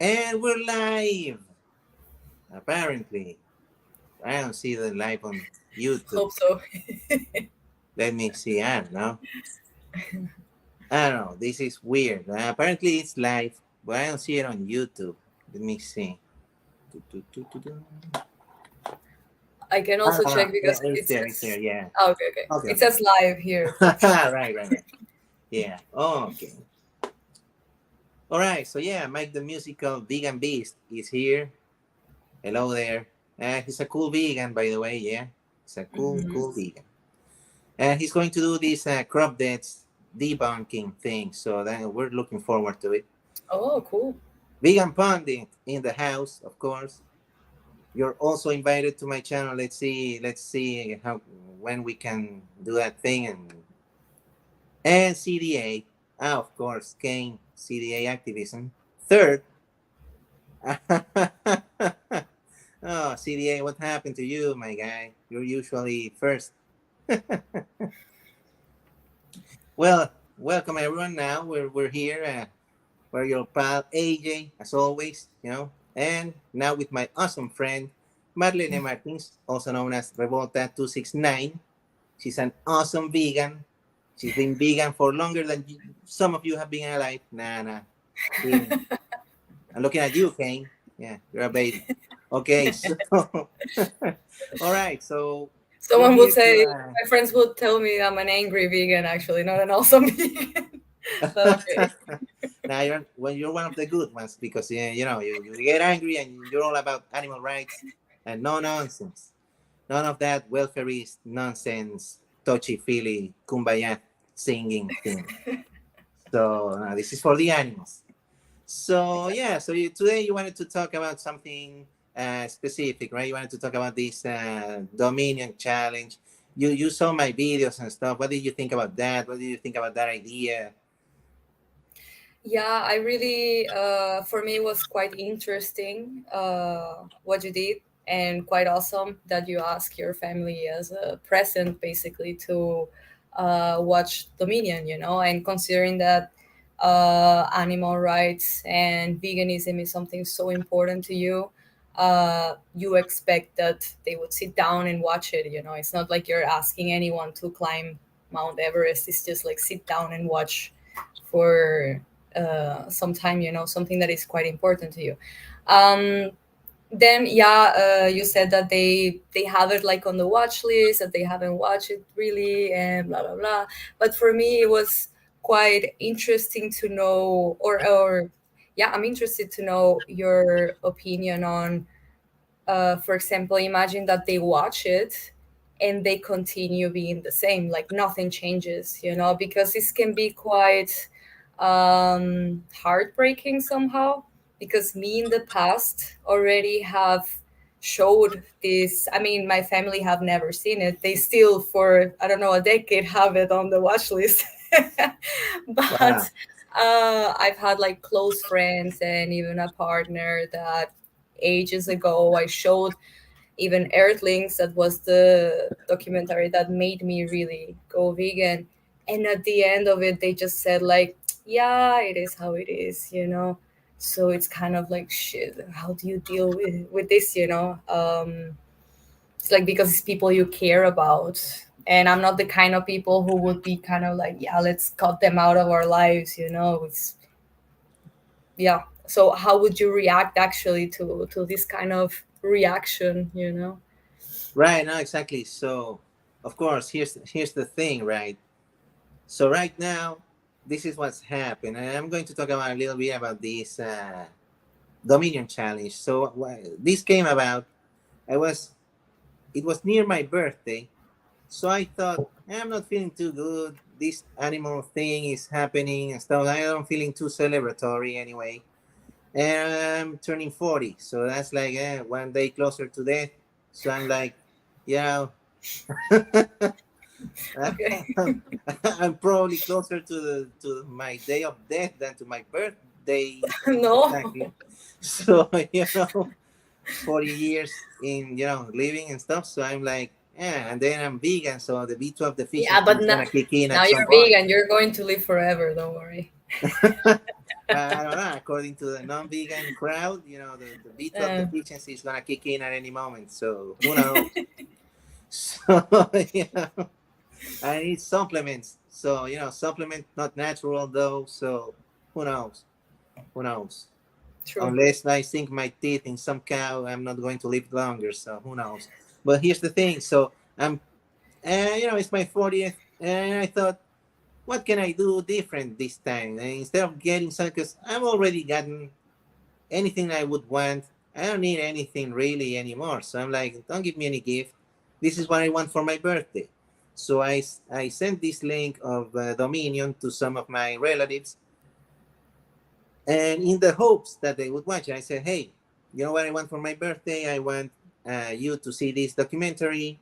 And we're live, apparently. I don't see the live on YouTube. Hope so. Let me see. I don't know. I don't know. This is weird. Apparently, it's live, but I don't see it on YouTube. Let me see. Do, do, do, do, do. I can Ah, also check yeah, because it's it there. It's there. says. Yeah. Oh, okay, okay. Okay. It Okay. says live here. Right. Right. Right. Yeah. Oh, okay. All right. So yeah, Mike the musical vegan beast is here. Hello there. He's a cool vegan, by the way. Yeah. He's a cool, Hmm. cool vegan. And he's going to do this crop deaths debunking thing. So then we're looking forward to it. Oh, cool. Vegan Pundit in the house, of course. You're also invited to my channel. Let's see how when we can do that thing and CDA. Ah, of course, Kane CDA activism. Third, oh CDA, what happened to you, my guy? You're usually first. Well, welcome everyone. Now we're here. We're your pal AJ, as always, and now with my awesome friend Marlene Martins, also known as Revolta269. She's an awesome vegan. She's been vegan for longer than some of you have been alive. Nah, nah. Kidding. I'm looking at you, Kane. Yeah, you're a baby. Okay, so all right, so we're Someone would here say, to my friends would tell me I'm an angry vegan, actually, not an awesome vegan. But okay. now you're one of the good ones because you get angry and you're all about animal rights and no nonsense, none of that welfareist nonsense, touchy feely kumbaya singing thing. So this is for the animals. So yeah, so today you wanted to talk about something specific, right? You wanted to talk about this Dominion challenge. You saw my videos and stuff. What did you think about that? What did you think about that idea? Yeah, I really, for me, it was quite interesting what you did, and quite awesome that you ask your family as a present, basically, to watch Dominion, and considering that animal rights and veganism is something so important to you. You expect that they would sit down and watch it. It's not like you're asking anyone to climb Mount Everest. It's just like sit down and watch for some time, something that is quite important to you. um, then yeah, you said that they have it like on the watch list, that they haven't watched it really, and blah blah blah. But for me it was quite interesting to know, or yeah, I'm interested to know your opinion on, for example, imagine that they watch it and they continue being the same, like nothing changes, because this can be quite heartbreaking somehow. Because me in the past already have showed this. I mean, my family have never seen it. They still, for I don't know, a decade, have it on the watch list. Wow. But I've had like close friends and even a partner that ages ago I showed even Earthlings. That was the documentary that made me really go vegan. And at the end of it, they just said like, "Yeah, it is how it is," So it's kind of like shit. How do you deal with this? It's like because it's people you care about, and I'm not the kind of people who would be kind of like, "Yeah, let's cut them out of our lives." It's yeah. So how would you react actually to this kind of reaction? Right, no, exactly. So, of course, here's the thing, right? So right now, this is what's happened, and I'm going to talk about a little bit about this Dominion challenge. So this came about. I was It was near my birthday, so I thought, I'm not feeling too good. This animal thing is happening and stuff. I'm feeling too celebratory anyway. And I'm turning 40, so that's like 1 day closer to death. So I'm like, you know, Okay. I'm probably closer to my day of death than to my birthday No. exactly. So 40 years in living and stuff. So I'm like, yeah, and then I'm vegan, so the B12 Yeah, deficiency but is now, gonna kick in now at some you're point. vegan. You're going to live forever. Don't worry. I don't know. According to the non-vegan crowd, the B12 Uh, deficiency is gonna kick in at any moment. So who knows? So I need supplements. So supplement not natural though. So who knows? Who knows? True. Unless I sink my teeth in some cow, I'm not going to live longer. So who knows? But here's the thing. So it's my 40th, and I thought, what can I do different this time? And instead of getting some, because I've already gotten anything I would want. I don't need anything really anymore. So I'm like, don't give me any gift. This is what I want for my birthday. So I sent this link of Dominion to some of my relatives, and in the hopes that they would watch it, I said, hey, you know what I want for my birthday? I want you to see this documentary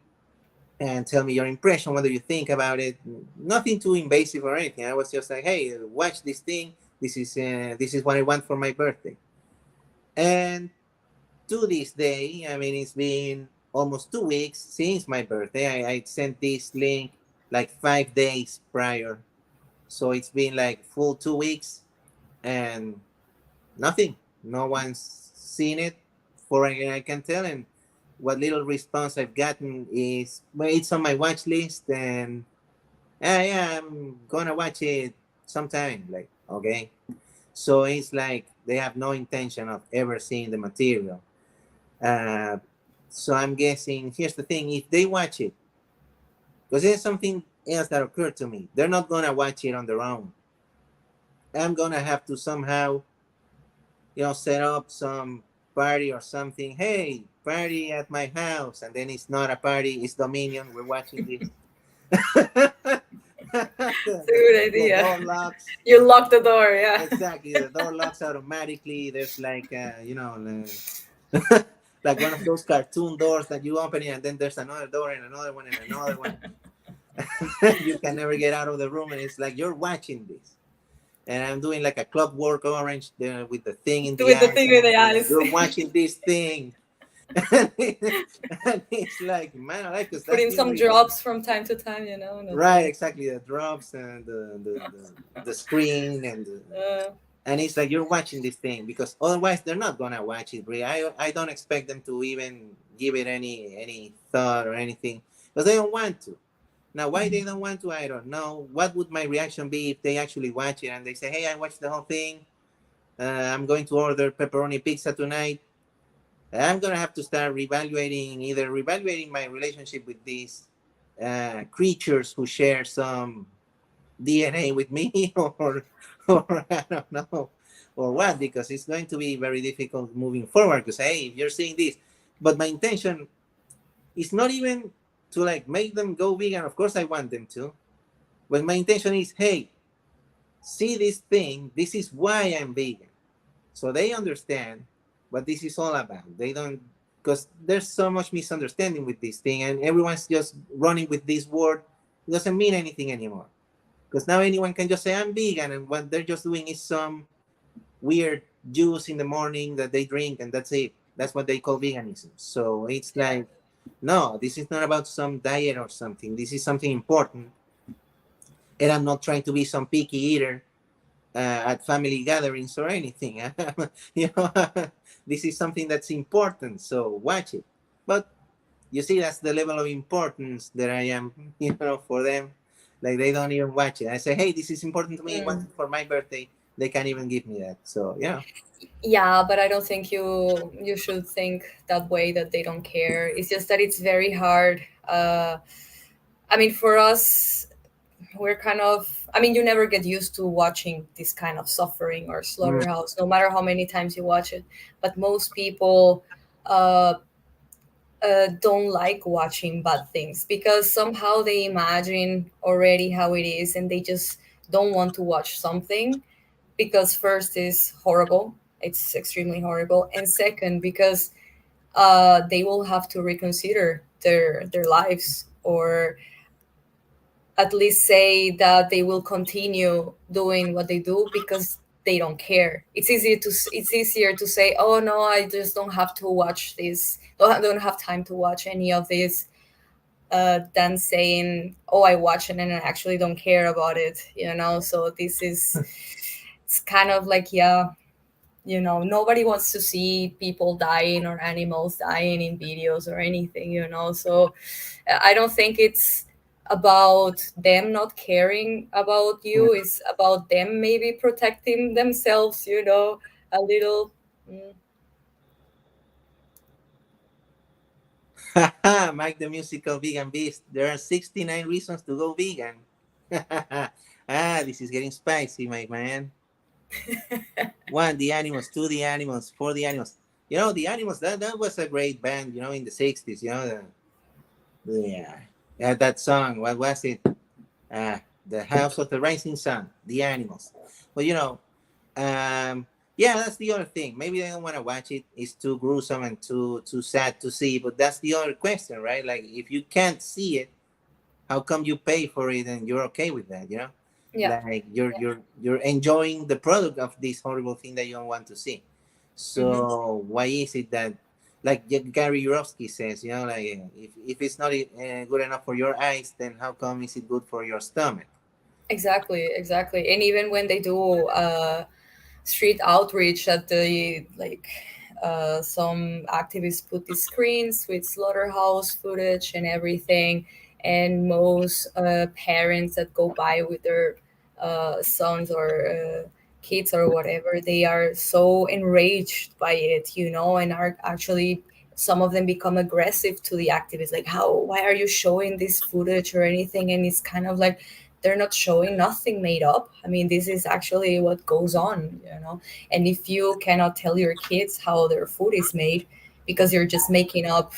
and tell me your impression. What do you think about it? Nothing too invasive or anything. I was just like, hey, watch this thing. This is what I want for my birthday. And to this day, I mean, it's been almost 2 weeks since my birthday. I sent this link like 5 days prior. So it's been like full 2 weeks and nothing. No one's seen it for I can tell. And what little response I've gotten is, well, it's on my watch list and yeah, I'm gonna watch it sometime. Like, okay. So it's like they have no intention of ever seeing the material. Uh, so I'm guessing, here's the thing, if they watch it, because there's something else that occurred to me, they're not gonna watch it on their own. I'm gonna have to somehow, set up some party or something. Hey, party at my house, and then it's not a party, it's Dominion. We're watching this. the, It's a good the idea. door locks. You lock the door, yeah. Exactly, the door locks automatically. There's like, like one of those cartoon doors that you open it, and then there's another door and another one and another one. You can never get out of the room, and it's like you're watching this. And I'm doing like a Clockwork Orange there with the thing in the With the eyes, thing and with I'm the like, eyes. you're watching this thing. And it's like, man, I like, because Put that's in the some only drops from time to time, That's right, it. exactly, the drops and the screen Uh, and it's like you're watching this thing, because otherwise they're not gonna watch it. Really, I don't expect them to even give it any thought or anything, because they don't want to. Now, why they don't want to, I don't know. What would my reaction be if they actually watch it and they say, hey, I watched the whole thing. I'm going to order pepperoni pizza tonight. I'm going to have to start either reevaluating my relationship with these creatures who share some DNA with me, or I don't know, or what, because it's going to be very difficult moving forward. Because, hey, if you're seeing this, but my intention is not even to like make them go vegan. Of course, I want them to. But my intention is, hey, see this thing. This is why I'm vegan. So they understand what this is all about. They don't, because there's so much misunderstanding with this thing, and everyone's just running with this word. It doesn't mean anything anymore. Because now anyone can just say, I'm vegan, and what they're just doing is some weird juice in the morning that they drink, and that's it. That's what they call veganism. So it's yeah. like, no, this is not about some diet or something. This is something important. And I'm not trying to be some picky eater at family gatherings or anything. you know, this is something that's important. So watch it. But you see, that's the level of importance that I am, for them. Like they don't even watch it. I say, hey, this is important to me. Want Mm. it for my birthday. They can't even give me that. So, Yeah, but I don't think you should think that way, that they don't care. It's just that it's very hard. I mean, for us, we're kind of, I mean, you never get used to watching this kind of suffering or Mm, slaughterhouse, no matter how many times you watch it. But most people uh, don't like watching bad things because somehow they imagine already how it is, and they just don't want to watch something because first is horrible, it's extremely horrible, and second because they will have to reconsider their lives, or at least say that they will continue doing what they do because they don't care. It's easier to say, oh no, I just don't have to watch this, don't have time to watch any of this, than saying, oh, I watch it and I actually don't care about it. So this is, it's kind of like, yeah, nobody wants to see people dying or animals dying in videos or anything, so I don't think it's about them not caring about you. It's about them maybe protecting themselves, a little. Mm. Mike the Musical Vegan Beast. There are 69 reasons to go vegan. This is getting spicy, my man. One, the animals. Two, the animals. Four, the animals. The animals. That was a great band. In the '60s. Yeah, that song. What was it? The House of the Rising Sun. The animals. Well, um, yeah, that's the other thing. Maybe they don't want to watch it. It's too gruesome and too sad to see. But that's the other question, right? Like, if you can't see it, how come you pay for it and you're okay with that? Yeah. Like you're enjoying the product of this horrible thing that you don't want to see. Hmm. So why is it that, like Gary Yurovsky says, like, if it's not good enough for your eyes, then how come is it good for your stomach? Exactly. And even when they do street outreach at the like some activists put these screens with slaughterhouse footage and everything, and most parents that go by with their sons or kids or whatever, they are so enraged by it, and are actually, some of them become aggressive to the activists, like, why are you showing this footage or anything? And it's kind of like, they're not showing nothing made up. I mean, this is actually what goes on, and if you cannot tell your kids how their food is made because you're just making up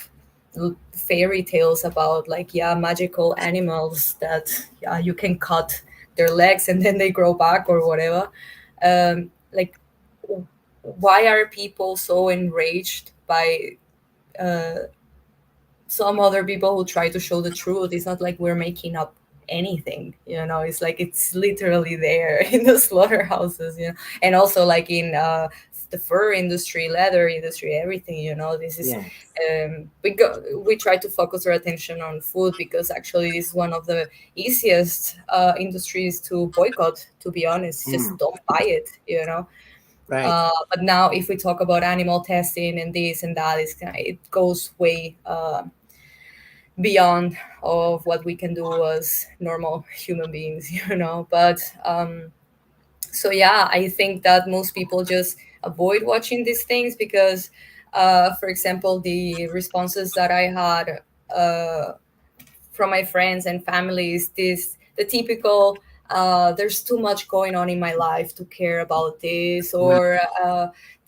fairy tales about, like, yeah, magical animals that, yeah, you can cut their legs and then they grow back or whatever, like, why are people so enraged by uh, some other people who try to show the truth? It's not like we're making up anything, it's like it's literally there in the slaughterhouses, and also like in the fur industry, leather industry, everything, this is, Yeah. we try to focus our attention on food because actually it's one of the easiest industries to boycott, to be honest. Just Mm, don't buy it, right. but now if we talk about animal testing and this and that, it goes way beyond of what we can do as normal human beings, but so yeah, I think that most people just avoid watching these things because for example, the responses that I had uh, from my friends and families, this the typical, there's too much going on in my life to care about this, Mm, or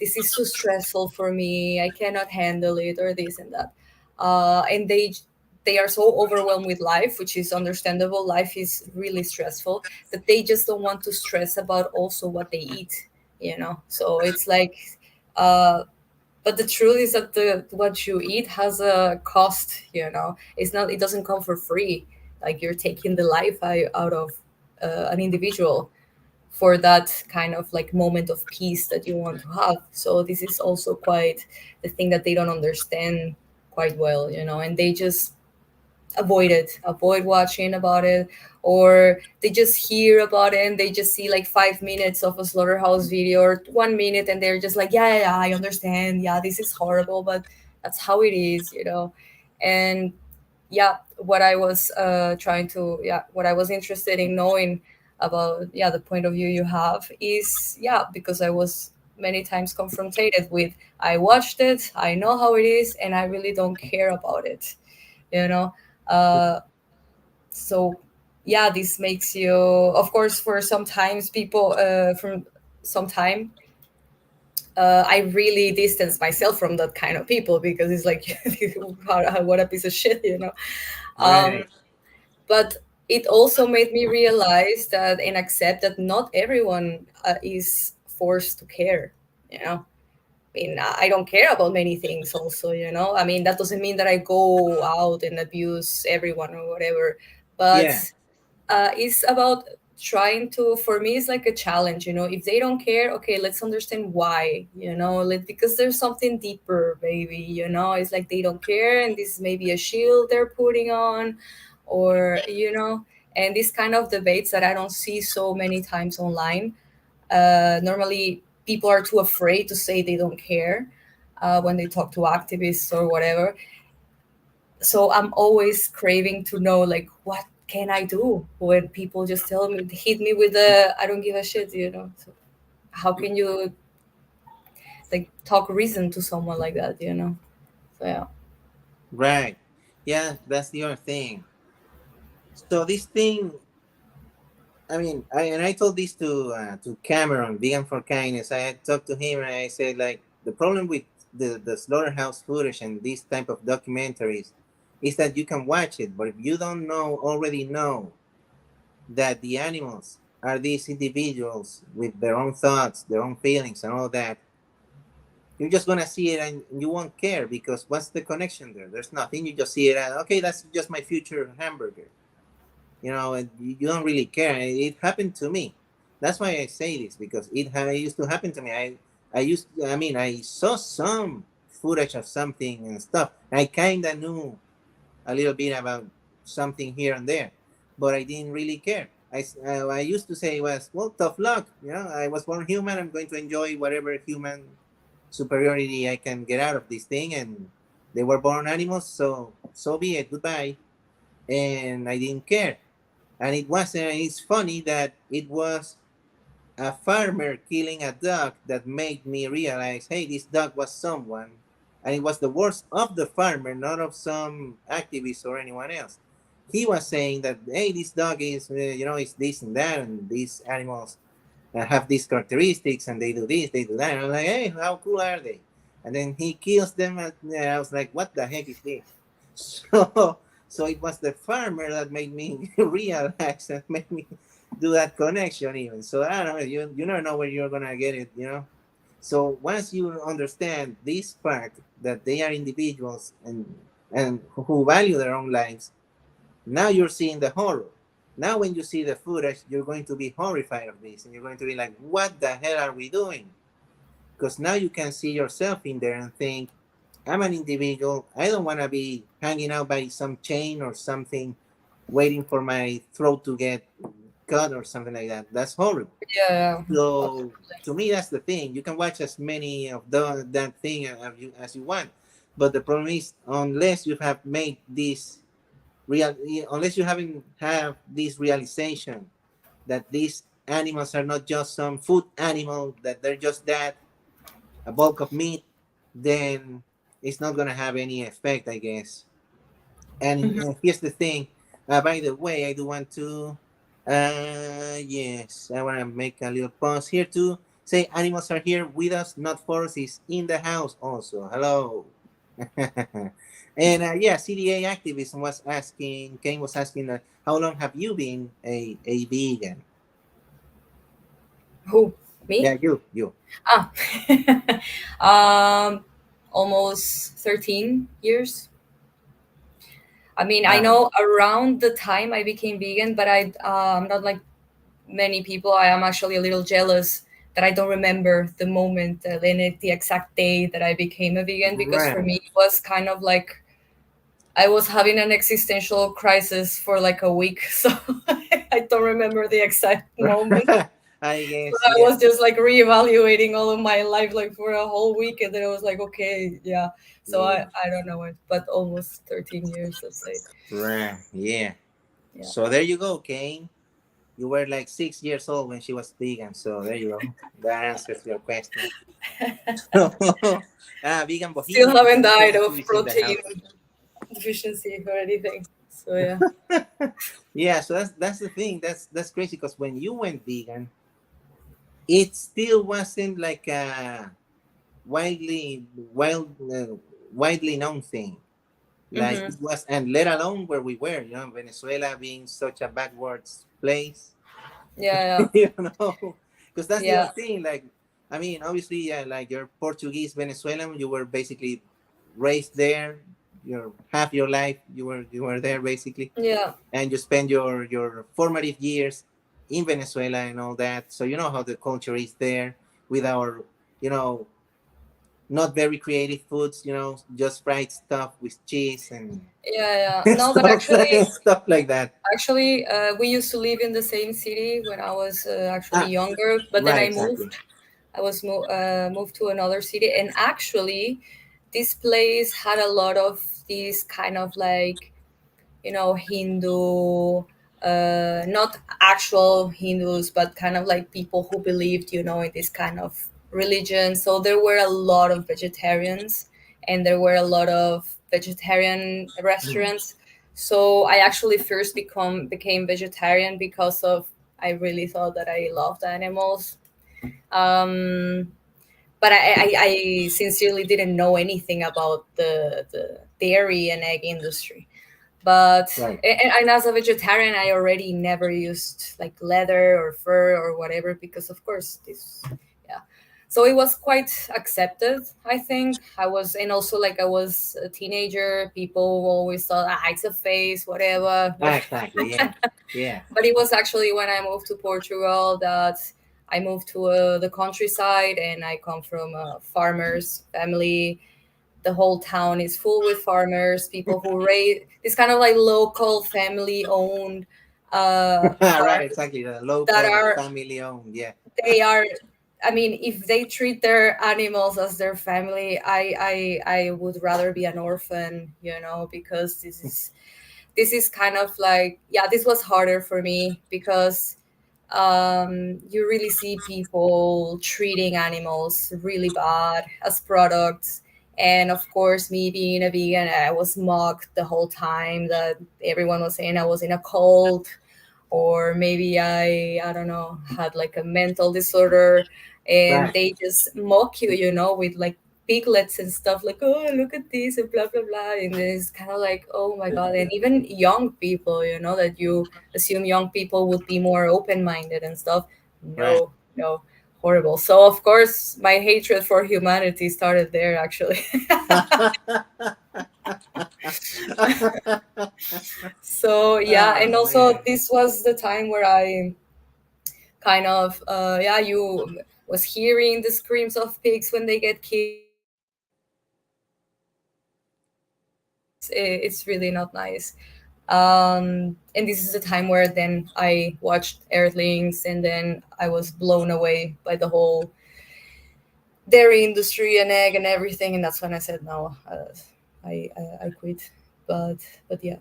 this is too stressful for me, I cannot handle it, or this and that, and they are so overwhelmed with life, which is understandable. Life is really stressful, that they just don't want to stress about also what they eat, so it's like, uh, but the truth is that the what you eat has a cost, it's not, it doesn't come for free. Like, you're taking the life out of an individual for that kind of like moment of peace that you want to have. So this is also quite the thing that they don't understand quite well, and they just avoid watching about it, or they just hear about it and they just see like 5 minutes of a slaughterhouse video or 1 minute, and they're just like, yeah, yeah, yeah, I understand, yeah, this is horrible, but that's how it is, and yeah, what I was what I was interested in knowing about, yeah, the point of view you have is, yeah, because I was many times confronted with, I watched it, I know how it is, and I really don't care about it, you know uh so yeah, this makes you, of course, for sometimes people, from some time, I really distance myself from that kind of people because it's like, what a piece of shit, um right. but it also made me realize that and accept that not everyone is forced to care, you know I mean, I don't care about many things also, I mean, that doesn't mean that I go out and abuse everyone or whatever, but Yeah. it's about trying to, for me, it's like a challenge, if they don't care, okay, let's understand why, because there's something deeper, maybe, it's like they don't care and this may be a shield they're putting on, or and these kind of debates that I don't see so many times online, Normally, people are too afraid to say they don't care when they talk to activists or whatever. So I'm always craving to know, like, what can I do when people just tell me, hit me with the I don't give a shit, you know? So how can you like talk reason to someone like that, you know? So yeah. Right. Yeah, that's the other thing. So this thing, I mean, I told this to Cameron, Vegan for Kindness. I had talked to him and I said like the problem with the slaughterhouse footage and these type of documentaries is that you can watch it, but if you don't already know that the animals are these individuals with their own thoughts, their own feelings, and all that, you're just gonna see it and you won't care because what's the connection there? There's nothing. You just see it as okay, that's just my future hamburger, and you don't really care. It happened to me. That's why I say this because it used to happen to me. I saw some footage of something and stuff. I kind of knew a little bit about something here and there, but I didn't really care. I used to say was, well, tough luck. I was born human. I'm going to enjoy whatever human superiority I can get out of this thing. And they were born animals, so be it. Goodbye. And I didn't care. And it's funny that it was a farmer killing a dog that made me realize, hey, this dog was someone. And it was the words of the farmer, not of some activist or anyone else. He was saying that, hey, this dog is, it's this and that, and these animals have these characteristics, and they do this, they do that. And I'm like, hey, how cool are they? And then he kills them, and I was like, what the heck is this? So it was the farmer that made me realize and made me do that connection even. So I don't know, you never know where you're gonna get it. So once you understand this fact that they are individuals and who value their own lives, now you're seeing the horror. Now when you see the footage, you're going to be horrified of this, and you're going to be like, what the hell are we doing? Because now you can see yourself in there and think, I'm an individual. I don't want to be hanging out by some chain or something, waiting for my throat to get cut or something like that. That's horrible. Yeah. So to me, that's the thing. You can watch as many of that thing as you want, but the problem is unless you have made this unless you haven't have this realization that these animals are not just some food animal, that they're just that a bulk of meat, then it's not gonna have any effect, I guess. And here's the thing. By the way, I do want to, yes, I want to make a little pause here to say animals are here with us, not for us, is in the house also. Hello. And yeah, CDA activism was asking, Kane was asking, how long have you been a vegan? Who? Me? Yeah, you. Ah. Almost 13 years. I mean, I know around the time I became vegan, but I'm not like many people. I am actually a little jealous that I don't remember the moment, the exact day that I became a vegan, because for me it was kind of like I was having an existential crisis for like a week, so I don't remember the exact moment. I guess I was just like reevaluating all of my life like for a whole week, and then I was like, okay, yeah. So I don't know it, but almost 13 years, let's say. Right. Yeah. So there you go, Kane. You were like 6 years old when she was vegan, so there you go. That answers your question. Vegan bohemian. Still haven't died of protein deficiency or anything. So yeah. Yeah, so that's the thing. That's crazy because when you went vegan, it still wasn't like a widely widely known thing. Like it was, and let alone where we were, Venezuela being such a backwards place. Yeah. Because that's the other thing. Like, I mean, obviously, like you're Portuguese Venezuelan, you were basically raised there. Half your life you were there basically. Yeah. And you spend your formative years in Venezuela and all that. So you know how the culture is there with our, not very creative foods, you know, just fried stuff with cheese and Yeah, yeah. No, but stuff like stuff like that. we used to live in the same city when I was actually Ah, younger, but then right, I exactly. moved. Moved to another city, and actually, this place had a lot of these kind of like, Hindu, not actual Hindus, but kind of like people who believed, in this kind of religion. So there were a lot of vegetarians, and there were a lot of vegetarian Mm. restaurants. So I actually first became vegetarian because of I really thought that I loved animals. Um, but I sincerely didn't know anything about the dairy and egg industry. But Right. and as a vegetarian, I already never used like leather or fur or whatever because, of course, this, yeah. So it was quite accepted, I think. And also like I was a teenager. People always thought, it's a phase, whatever. Ah, exactly. Yeah. Yeah. But it was actually when I moved to Portugal that I moved to the countryside, and I come from a farmer's family. The whole town is full with farmers, people who raise this kind of like local family owned Right, farms exactly. The that local are family owned. Yeah. they are I mean, if they treat their animals as their family, I would rather be an orphan, because this is kind of like, yeah, this was harder for me because you really see people treating animals really bad as products. And of course, me being a vegan, I was mocked the whole time that everyone was saying I was in a cult, or maybe I don't know, had like a mental disorder, and Right. they just mock you, with like piglets and stuff, like, oh, look at this and blah blah blah. And it's kind of like, oh my god. And even young people, that you assume young people would be more open-minded and stuff. Right. No, no, horrible. So of course my hatred for humanity started there, actually. So yeah, and Oh also man. this was the time where I kind of yeah, you was hearing the screams of pigs when they get killed. It's really not nice. And this is the time where then I watched Earthlings, and then I was blown away by the whole dairy industry and egg and everything, and that's when I said no. I quit. But yeah.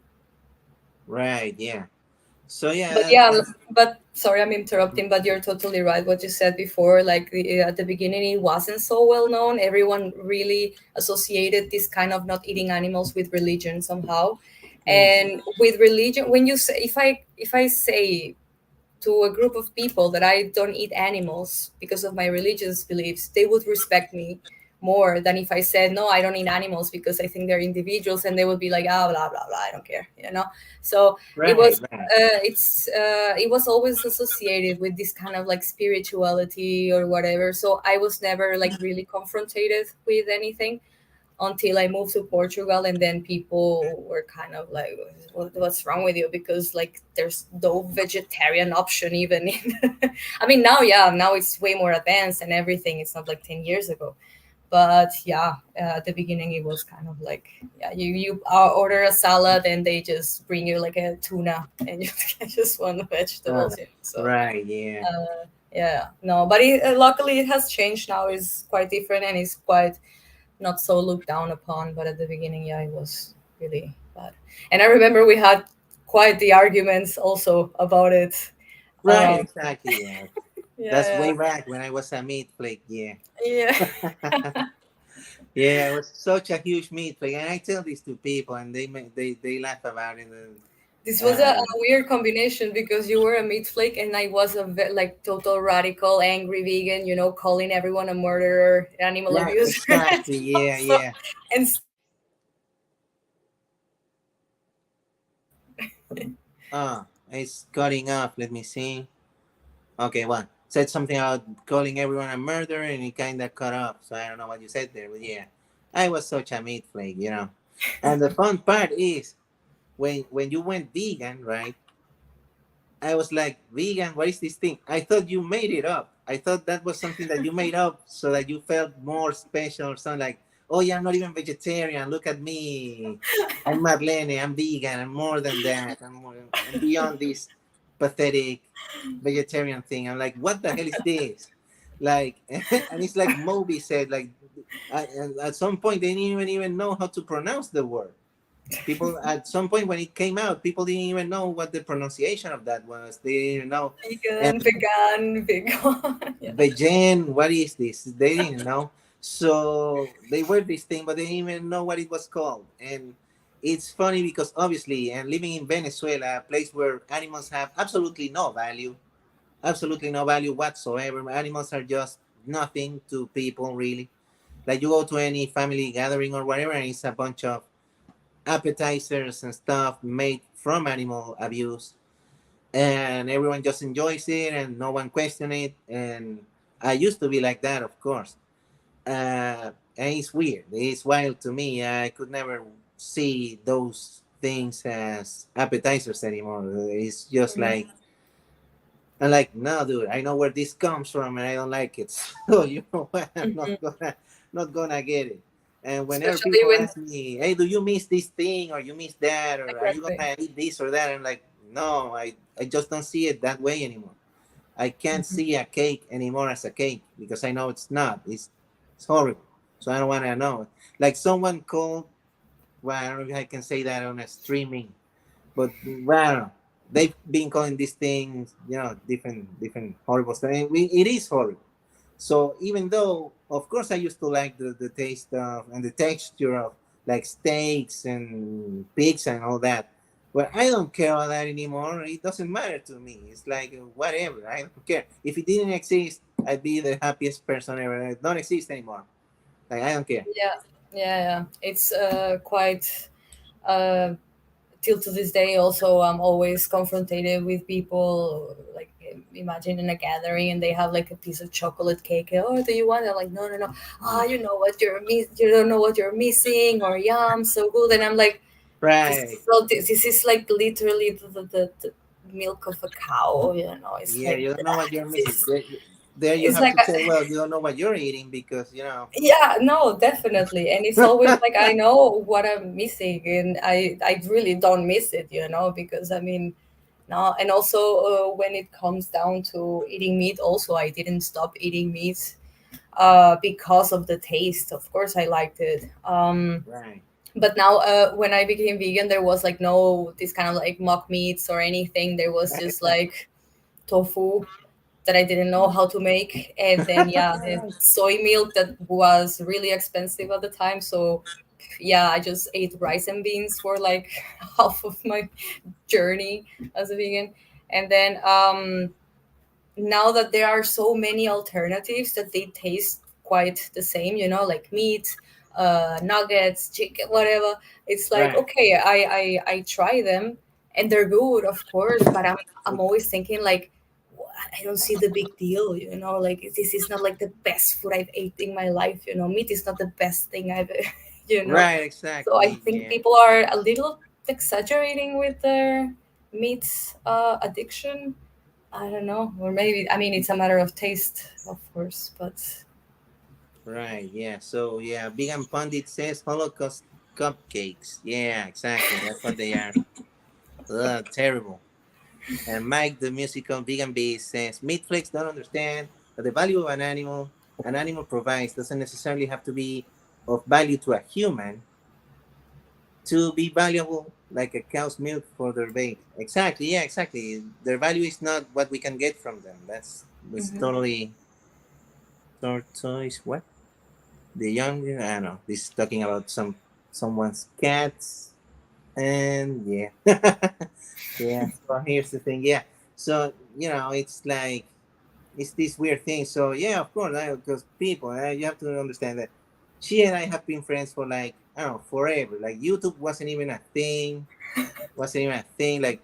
Right. Yeah. So But yeah, yeah, that's but sorry, I'm interrupting, but you're totally right. What you said before, like at the beginning, it wasn't so well known. Everyone really associated this kind of not eating animals with religion somehow. mm, And with religion, when you say, if I say to a group of people that I don't eat animals because of my religious beliefs, they would respect me more than if I said, no, I don't eat animals because I think they're individuals, and they would be like, blah blah blah, I don't care. So it right. was Right. it was always associated with this kind of like spirituality or whatever. So I was never like really confronted with anything until I moved to Portugal, and then people were kind of like, What's wrong with you?" Because like there's no vegetarian option even. I mean, now, yeah, now it's way more advanced and everything. It's not like 10 years ago, but yeah, at the beginning it was kind of like, yeah, you order a salad and they just bring you like a tuna, and you just want the Uh, vegetables. So right. Yeah. yeah, no, but luckily it has changed now. It's quite different, and it's quite not so looked down upon. But at the beginning, yeah, it was really bad. And I remember we had quite the arguments also about it. Right. Um, Exactly. Yeah. That's yeah, way back when I was a meat flake. Yeah. yeah. Yeah. It was such a huge meat flake, and I tell this to people, and they laugh about it. And, This was a uh, weird combination because you were a meat flake and I was a like total radical, angry vegan. Calling everyone a murderer, animal right. abuser, and Exactly. stuff. Yeah. Yeah. And It's cutting off. Let me see. Okay, well, said something about calling everyone a murderer, and it kind of cut off. So I don't know what you said there, but yeah, I was such a meat flake, you know. And the fun part is when you went vegan, right? I was like, vegan, what is this thing? I thought you made it up. I thought that was something that you made up so that you felt more special or something like, oh yeah, I'm not even vegetarian. Look at me. I'm Marlene. I'm vegan. I'm more than that. I'm beyond this pathetic vegetarian thing. I'm like, what the hell is this? Like, and it's like Moby said, like, at some point they didn't even know how to pronounce the word. People at some point when it came out, people didn't even know what the pronunciation of that was. They didn't even know. And Vegan. Yeah. vegan, what is this? They didn't know. So they were this thing, but they didn't even know what it was called. And it's funny because obviously, and living in Venezuela, a place where animals have absolutely no value whatsoever. Animals are just nothing to people, really. Like you go to any family gathering or whatever, and it's a bunch of appetizers and stuff made from animal abuse, and everyone just enjoys it and no one questions it. And I used to be like that, of course. And it's weird, it's wild to me. I could never see those things as appetizers anymore. It's just Mhm. like, I'm like, no, dude, I know where this comes from, and I don't like it. So you know what? I'm Mhm. not gonna get it. And whenever Especially people when ask me, "Hey, do you miss this thing, or you miss that, or are you exactly. gonna eat this or that?" I'm like, no, I just don't see it that way anymore. I can't Mhm. see a cake anymore as a cake because I know it's not. It's horrible. So I don't want to know. Like someone called, well, I don't know if I can say that on a streaming, but well, I don't know. They've been calling these things, different horrible stuff. And it is horrible. So even though, of course, I used to like the taste of and the texture of like steaks and pizza and all that, but I don't care about that anymore. It doesn't matter to me. It's like whatever. I don't care. If it didn't exist, I'd be the happiest person ever. It don't exist anymore. Like I don't care. Yeah, yeah. It's quite uh, till to this day. Also, I'm always confronted with people like imagine in a gathering and they have like a piece of chocolate cake. Oh, do you want it? I'm like, no, no, no. Ah, you know what you don't know what you're missing, or yum, so good. And I'm like, Right. this is like literally the milk of a cow. It's Yeah, like you don't know what you're this missing. is There you it's have like to say, well, you don't know what you're eating because yeah, no, definitely. And it's always like I know what I'm missing and I really don't miss it, because I mean, no, and also when it comes down to eating meat, also I didn't stop eating meat because of the taste. Of course I liked it. right. But now when I became vegan, there was like no this kind of like mock meats or anything. There was just like tofu that I didn't know how to make. And then, yeah, the soy milk that was really expensive at the time. So, yeah, I just ate rice and beans for like half of my journey as a vegan. And then, now that there are so many alternatives that they taste quite the same, like meat, nuggets, chicken, whatever, it's like, Right. okay, I try them and they're good, of course, but I'm always thinking like, I don't see the big deal, like this is not like the best food I've ate in my life, meat is not the best thing I've, you know. Right, So I exactly. think Yeah. people are a little exaggerating with their meat addiction. I don't know, or maybe I mean it's a matter of taste, of course, but Right. Yeah. So yeah, Vegan Pundit says Holocaust cupcakes. Yeah, exactly. That's what they are. Ugh, terrible. And Mike, the musical Vegan Beast, says meat flakes don't understand that the value of an animal provides doesn't necessarily have to be of value to a human to be valuable like a cow's milk for their bait. Exactly. Yeah, exactly. Their value is not what we can get from them. That's Mhm. totally tortoise. What? The younger, I don't know. This is talking about someone's cats, and yeah, yeah. So here's the thing. Yeah. So it's like it's this weird thing. So yeah, of course, because people, you have to understand that she and I have been friends for like I don't know forever. Like YouTube wasn't even a thing. Wasn't even a thing. Like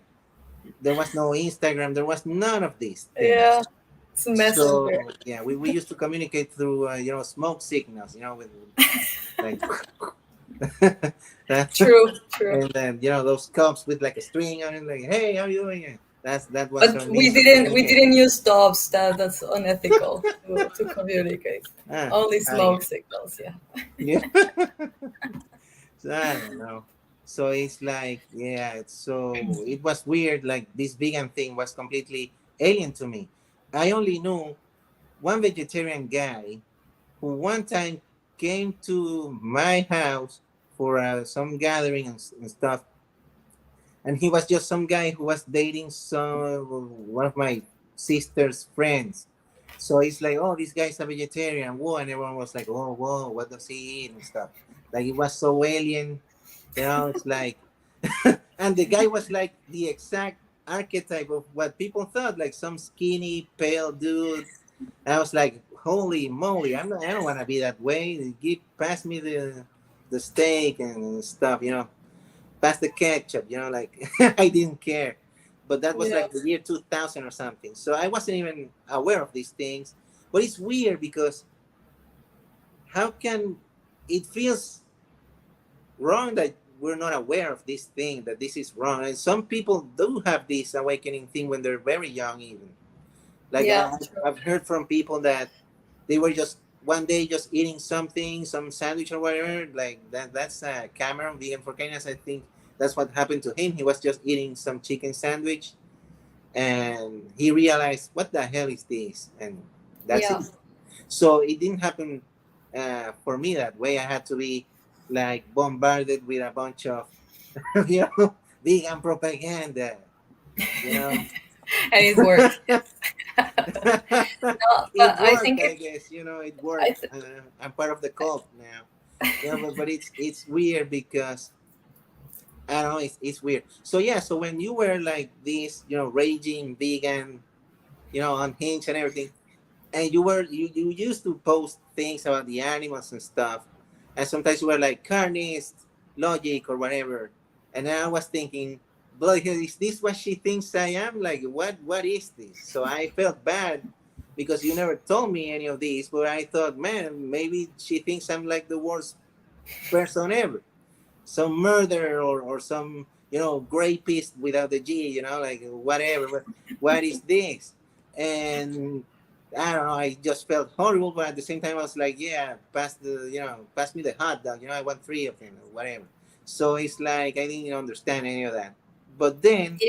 there was no Instagram. There was none of these things. Yeah, it's a messenger. So yeah, we used to communicate through smoke signals. With like True, true. and then those cups with like a string on it, like, hey, how you doing? that was But our we means of didn't we communication. didn't use stops. That's unethical to communicate. Ah, Only I smoke signals. Yeah. yeah. So I don't know. So it's like, yeah, so it was weird. Like this vegan thing was completely alien to me. I only knew one vegetarian guy who one time came to my house for some gathering and stuff, and he was just some guy who was dating one of my sister's friends. So it's like, oh, this guy's a vegetarian, whoa, and everyone was like, oh, whoa, what does he eat and stuff. Like it was so alien, you know. It's like, and the guy was like the exact archetype of what people thought, like some skinny, pale dude. I was like, holy moly, I don't want to be that way. Pass me the steak and stuff, you know, pass the ketchup, you know, like I didn't care. But that was Yeah. like the year 2000 or something. So I wasn't even aware of these things. But it's weird because how can it feels wrong that we're not aware of this thing, that this is wrong. And some people do have this awakening thing when they're very young, even. Like Yeah. True. I've heard from people that they were just one day just eating something, some sandwich or whatever. Like that's Cameron, vegan for Kenyans. I think that's what happened to him. He was just eating some chicken sandwich, and he realized, what the hell is this? And that's Yeah. it. So it didn't happen for me that way. I had to be like bombarded with a bunch of you know vegan propaganda. You know, And it worked. No, it but I worked. think I it. guess you know it I worked. th- I'm part of the cult now. Yeah, but it's weird because I don't know. It's weird. So yeah. So when you were like this, you know, raging vegan, you know, unhinged and everything, and you used to post things about the animals and stuff, and sometimes you were like carnist logic or whatever, and then I was thinking, bloody hell, is this what she thinks I am? Like what is this? So I felt bad because you never told me any of these, but I thought, man, maybe she thinks I'm like the worst person ever, some murderer or some, you know, rapist without the G, you know, like whatever. What is this? And I don't know. I just felt horrible, but at the same time, I was like, yeah, pass me the hot dog. You know, I want three of them, or whatever. So it's like I didn't understand any of that. But then,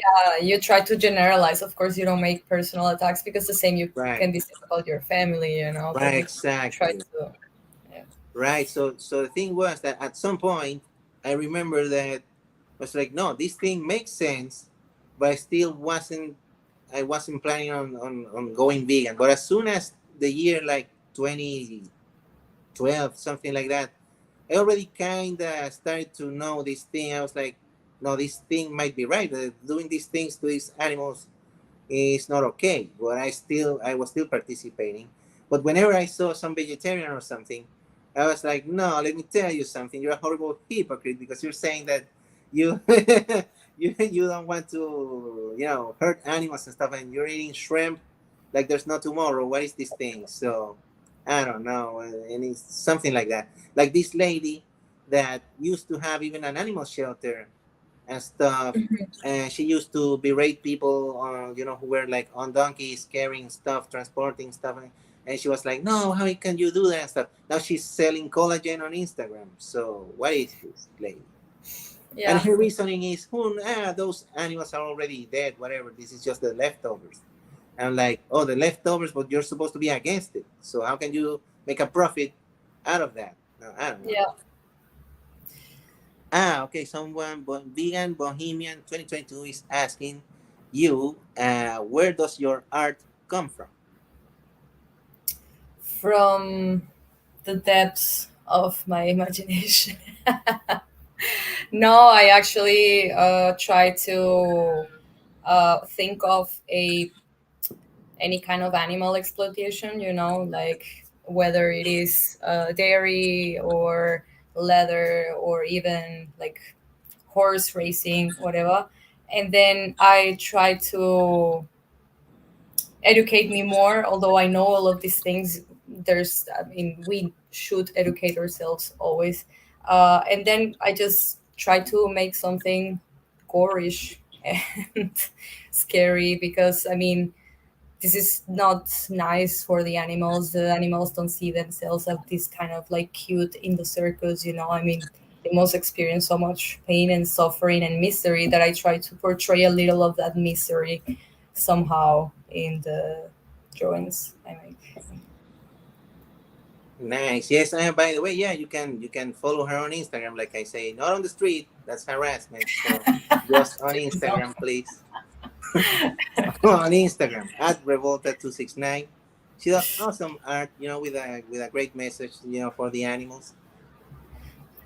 you try to generalize. Of course, you don't make personal attacks because the same you right, can be said about your family, but right, you try exactly, to. Yeah. right. So the thing was that at some point, I remember that I was like, no, this thing makes sense, but I wasn't planning on going vegan. But as soon as the year like 2012, something like that, I already kind of started to know this thing. I was like, no, this thing might be right. Doing these things to these animals is not okay. But I was still participating. But whenever I saw some vegetarian or something, I was like, no, let me tell you something. You're a horrible hypocrite because you're saying that you you don't want to, you know, hurt animals and stuff, and you're eating shrimp like there's no tomorrow. What is this thing? So I don't know, and it's something like that. Like this lady that used to have even an animal shelter and stuff. And she used to berate people, you know, who were like on donkeys carrying stuff, transporting stuff. And she was like, "No, how can you do that and stuff?" Now she's selling collagen on Instagram. So what is this lady? And Yeah. her reasoning is, those animals are already dead. Whatever. This is just the leftovers. And I'm like, oh, the leftovers, but you're supposed to be against it. So how can you make a profit out of that? No, I don't know. Yeah. Okay. Vegan Bohemian 2022 is asking you, where does your art come from? From the depths of my imagination. No, I actually try to think of a any kind of animal exploitation. Like whether it is dairy or leather or even like horse racing, whatever. And then I try to educate me more, although I know all of these things. We should educate ourselves always. And then I just try to make something gorish and scary, because I mean, this is not nice for the animals. The animals don't see themselves as this kind of like cute in the circus, you know. I mean, they must experience so much pain and suffering and misery that I try to portray a little of that misery somehow in the drawings I make. Nice. Yes, and by the way, yeah, you can follow her on Instagram. Like I say, not on the street. That's harassment. So just on No. Instagram, please. On Instagram at Revolta269. She does awesome art, with a great message, for the animals.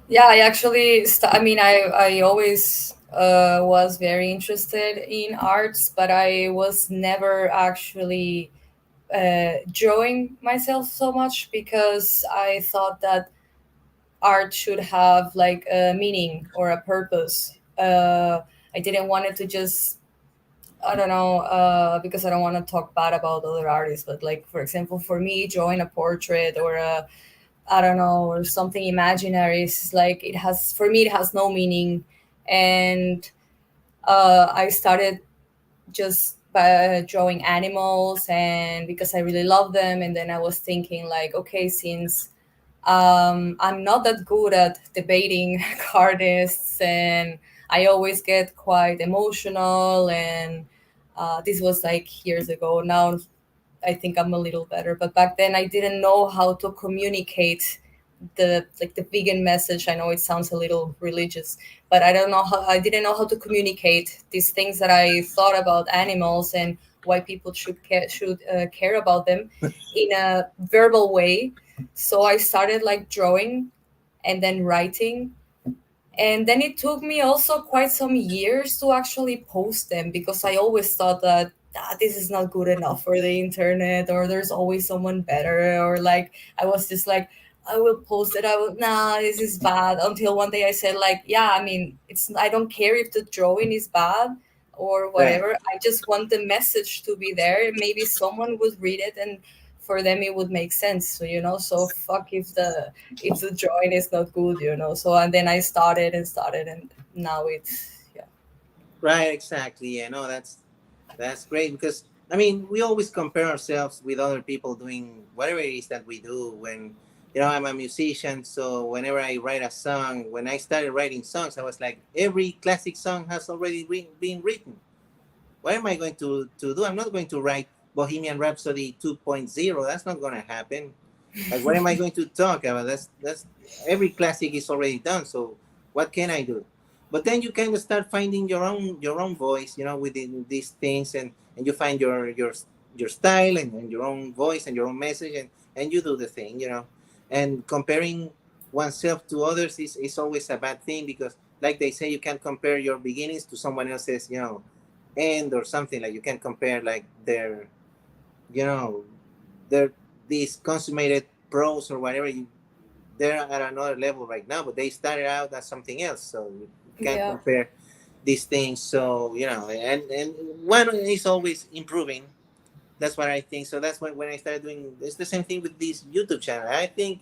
Yeah, I actually, I mean, I always was very interested in arts, but I was never actually drawing myself so much, because I thought that art should have like a meaning or a purpose. I didn't want it to just, I don't know, because I don't want to talk bad about other artists, but like, for example, for me, drawing a portrait or a, I don't know, or something imaginary, is like, it has, for me, it has no meaning. And I started just by drawing animals, and because I really love them. And then I was thinking, like, okay, since I'm not that good at debating artists, and I always get quite emotional. And this was like years ago. Now I think I'm a little better, but back then I didn't know how to communicate the like the vegan message. I know it sounds a little religious, but I didn't know how to communicate these things that I thought about animals, and why people should care about them in a verbal way. So I started like drawing and then writing, and then it took me also quite some years to actually post them, because I always thought that this is not good enough for the internet, or there's always someone better, or like I was just like, I will post it. I will, nah, this is bad. Until one day I said, like, yeah, I mean, I don't care if the drawing is bad or Right. whatever. I just want the message to be there. Maybe someone would read it, and for them it would make sense. So, so fuck if the drawing is not good, So, and then I started, and now it's, yeah. Right. Exactly. Yeah. No, that's great because I mean we always compare ourselves with other people doing whatever it is that we do. When I'm a musician, so whenever I write a song, when I started writing songs, I was like, every classic song has already been written. What am I going to do? I'm not going to write Bohemian Rhapsody 2.0. That's not going to happen. Like, what am I going to talk about? That's every classic is already done. So what can I do? But then you kind of start finding your own voice, within these things, and you find your style and your own voice and your own message, and you do the thing. And comparing oneself to others is always a bad thing because, like they say, you can't compare your beginnings to someone else's, end or something. Like you can compare like you know they're these consummated pros or whatever. They're at another level right now, but they started out as something else, so you can't Yeah. compare these things. So and one is always improving. That's what I think. So that's when I started doing. It's the same thing with this YouTube channel. I think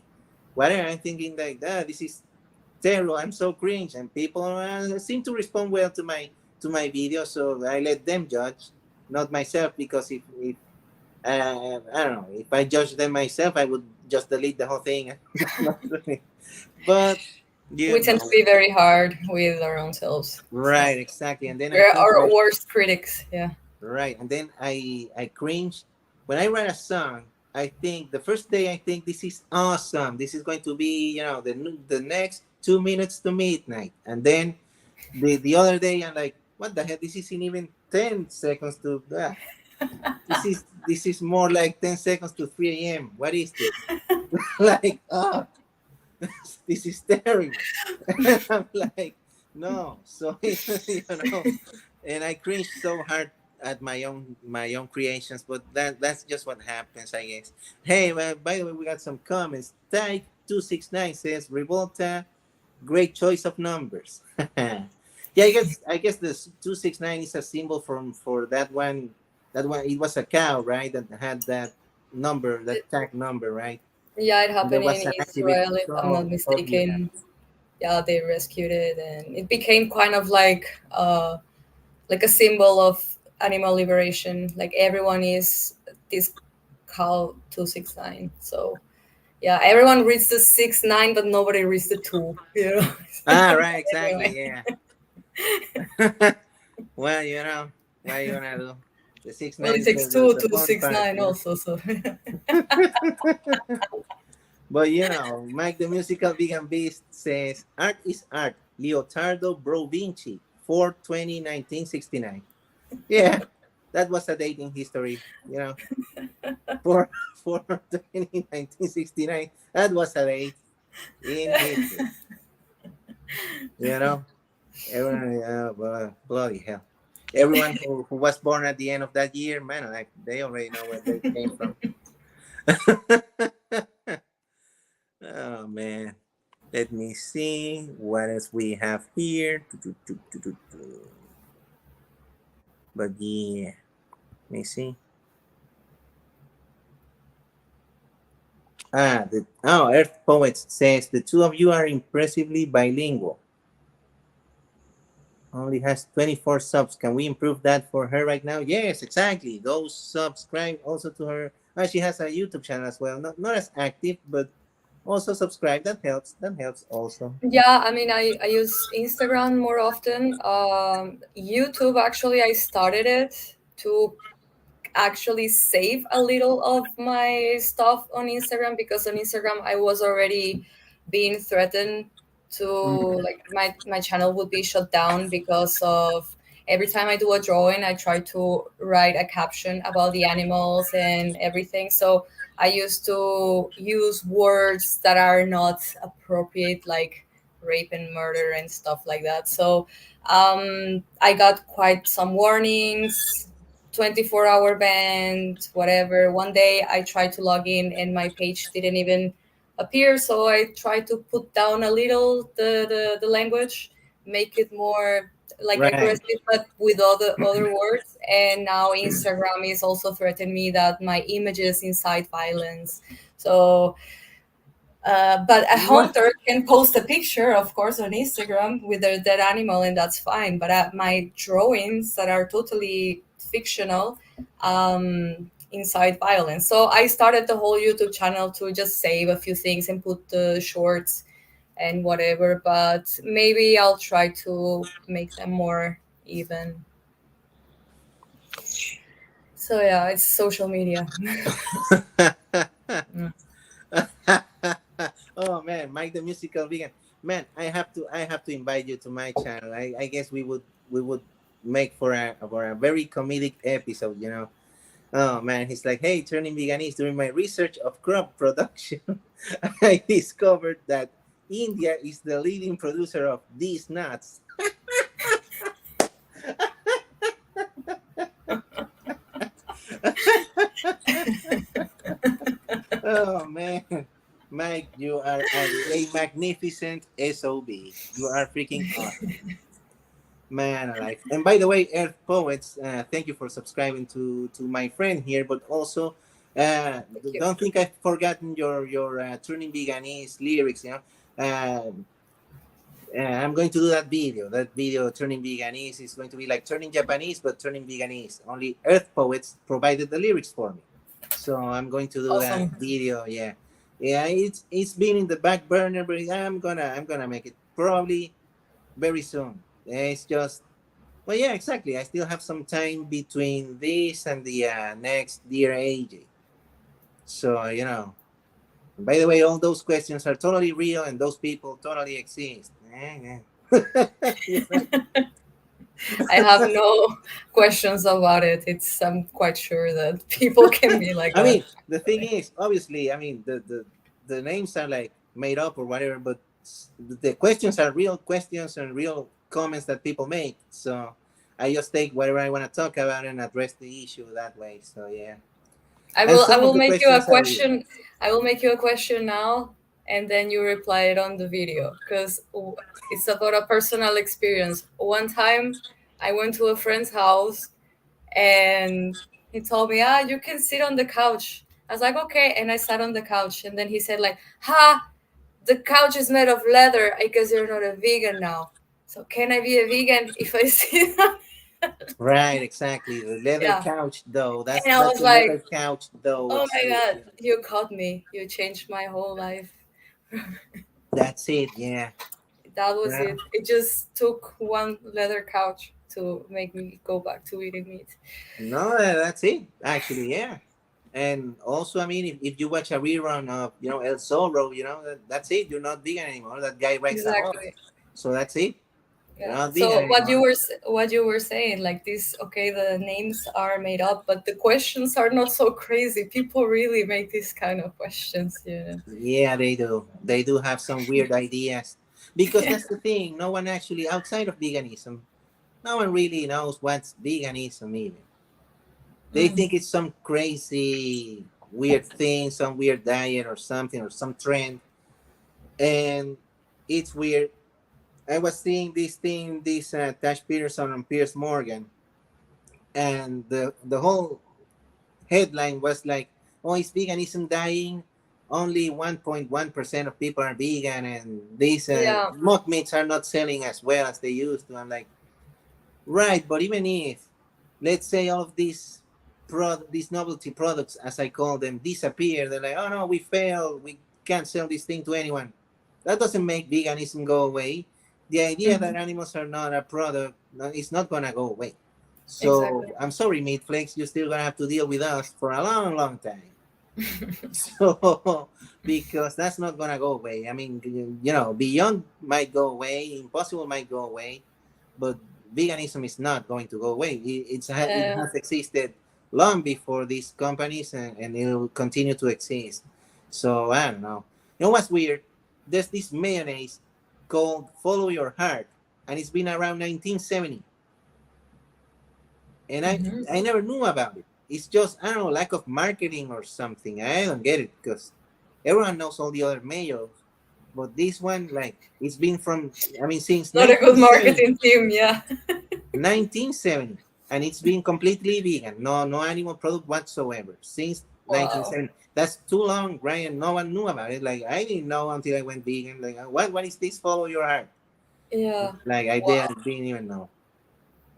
whatever I'm thinking, like that, this is terrible. I'm so cringe, and people seem to respond well to my videos. So I let them judge, not myself, because if I don't know. If I judge them myself, I would just delete the whole thing. But We tend to be very hard with our own selves. So right, exactly. And then I we're think our like worst critics. Yeah. right, and then I cringe when I write a song. I think the first day I think this is awesome. This is going to be the next 2 minutes to midnight, and then the other day I'm like, what the hell? This isn't even 10 seconds to. This is more like 10 seconds to 3 a.m. What is this? Like, this is terrible. And I'm like, no. So and I cringe so hard at my own creations, but that's just what happens, I guess. Hey, by the way, we got some comments. Tyke269 says Revolta, great choice of numbers. Yeah, I guess this 269 is a symbol for that one. That one, it was a cow, right? That had that number, that tag number, right? Yeah, it And there happened was in an activist Israel, who if I'm not told me that. mistaken. Yeah, they rescued it, and it became kind of like like a symbol of animal liberation. Like everyone is this Cal 269. So yeah, everyone reads the 6 9, but nobody reads the two. You know. Ah, right, exactly. Anyway, Yeah. Well, what you gonna do? The six well, nine it is takes the, two the to fun six part, nine also. So But Mike the Musical Vegan Beast says art is art. Leotardo Bro Vinci, 4/20, 1969. Yeah, that was a date in history. 4/20, 1969. That was a date in history. You know, everyone, bloody hell. Everyone who was born at the end of that year, man, like they already know where they came from. Oh man. Let me see what else we have here. But yeah, let me see. Earth Poets says the two of you are impressively bilingual. Only has 24 subs. Can we improve that for her right now? Yes, exactly. Those subscribe also to her. She has a YouTube channel as well. Not as active, but also subscribe. That helps. That helps also. yeah, I mean, I use Instagram more often. YouTube, actually, I started it to actually save a little of my stuff on Instagram, because on Instagram I was already being threatened to, Mm. like, my channel would be shut down because of every time I do a drawing I try to write a caption about the animals and everything. So I used to use words that are not appropriate, like rape and murder and stuff like that. So I got quite some warnings, 24-hour banned, whatever. One day I tried to log in and my page didn't even appear, so I tried to put down a little the language, make it more like Right. aggressive, but with other words. And now Instagram is also threatening me that my images incite violence. So but a What? hunter can post a picture, of course, on Instagram with their dead animal, and that's fine. But my drawings that are totally fictional incite violence. So I started the whole YouTube channel to just save a few things and put the shorts and whatever. But maybe I'll try to make them more even. So yeah, it's social media. Mm. Oh man, Mike the Musical Vegan. Man, I have to invite you to my channel. I guess we would make for a very comedic episode. Oh man, he's like, hey, turning veganese. During my research of crop production, I discovered that India is the leading producer of these nuts. Oh man, Mike, you are a magnificent SOB. You are freaking awesome. Man alive. And by the way, Earth Poets, thank you for subscribing to my friend here, but also Thank you. don't think I've forgotten your Turning Veganese lyrics. I'm going to do that video. That video, Turning Veganese, is going to be like Turning Japanese, but Turning Veganese. Only Earth Poets provided the lyrics for me. So I'm going to do that Awesome. video. Yeah. Yeah, it's been in the back burner, but I'm gonna make it probably very soon. It's just, well, yeah, exactly. I still have some time between this and the next Dear AJ. So. By the way, all those questions are totally real, and those people totally exist. Yeah. I have no questions about it. It's I'm quite sure that people can be like I that. mean, the thing is, obviously, I mean, the names are like made up or whatever, but the questions are real questions and real comments that people make. So I just take whatever I want to talk about and address the issue that way. So yeah, I and will I some of will the make you a questions are real. question. I will make you a question now, and then you reply it on the video, because it's about a personal experience. One time, I went to a friend's house, and he told me, "Ah, you can sit on the couch." I was like, "Okay," and I sat on the couch, and then he said, like, "Ha, the couch is made of leather. I guess you're not a vegan now. So can I be a vegan if I sit?" Right, exactly. The leather Yeah, couch, though. That's and I that's was the leather like, couch, though. oh It's my true. god, Yeah. you caught me, you changed my whole life. That's it. Yeah. That was Yeah. it. It just took one leather couch to make me go back to eating meat. No, that's it. Actually, yeah. And also, I mean, if you watch a rerun of El Zorro, that's it. You're not vegan anymore. That guy rides a horse, Exactly. so that's it. You're Yeah. not vegan So anymore. what you were saying, like this, okay, the names are made up, but the questions are not so crazy. People really make these kind of questions. Yeah. Yeah, they do. They do have some weird ideas because that's the thing. No one actually outside of veganism, no one really knows what's veganism even. They Mm. think it's some crazy weird thing, some weird diet or something or some trend, and it's weird. I was seeing this thing, this Tash Peterson and Piers Morgan, and the whole headline was like, "Oh, is veganism dying? Only 1.1% of people are vegan, and these Yeah. mock meats are not selling as well as they used to." I'm like, right, but even if, let's say, all of these novelty products, as I call them, disappear, they're like, "Oh no, we failed. We can't sell this thing to anyone." That doesn't make veganism go away. The idea that Mhm. animals are not a product is not gonna go away. Exactly. So I'm sorry, meat flakes, you're still gonna have to deal with us for a long, long time. So because that's not gonna go away. I mean, Beyond might go away, Impossible might go away, but veganism is not going to go away. It Uh, has existed long before these companies, and it will continue to exist. So I don't know. You know what's weird? There's this mayonnaise called Follow Your Heart, and it's been around 1970, and mhm. I never knew about it. It's just, I don't know, lack of marketing or something. I don't get it because everyone knows all the other mayos, but this one, like, it's been from, I mean, since Not a good 1970. marketing team. Yeah. 1970, and it's been completely vegan, no animal product whatsoever since Wow. 1970. That's too long, Ryan. No one knew about it. Like, I didn't know until I went vegan. Like, what is this? Follow your heart. Yeah. Like, I Wow. didn't even know.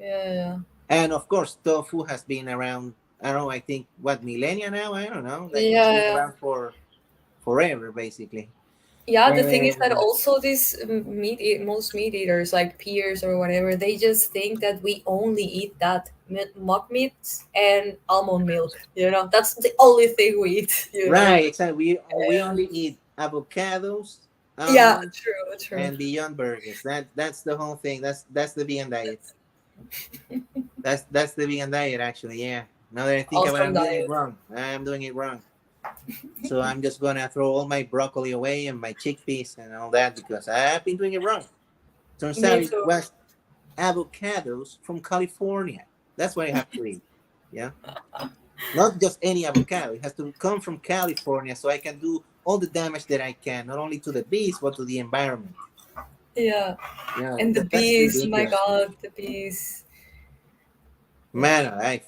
Yeah. Yeah. And of course, tofu has been around. I don't know. I think what, millennia now. I don't know. Like, it's been Yeah. around for forever, basically. Yeah, the thing is that And also these most meat eaters like peers or whatever, they just think that we only eat that mock meats and almond milk. That's the only thing we eat. right, exactly. We only eat avocados, Yeah, almonds, true, true. and Beyond Burgers. That's the whole thing. That's the vegan diet. That's the vegan diet, actually. Yeah. Now that I think about it, Awesome I'm doing it diet. wrong. I'm doing it wrong. So I'm just gonna throw all my broccoli away and my chickpeas and all that because I've been doing it wrong. Turns Me out it too. was avocados from California. That's what I have to eat. Yeah. Not just any avocado. It has to come from California so I can do all the damage that I can, not only to the bees but to the environment. Yeah. Yeah, And the that's bees, my ridiculous. God, the bees. Yeah. Man alive.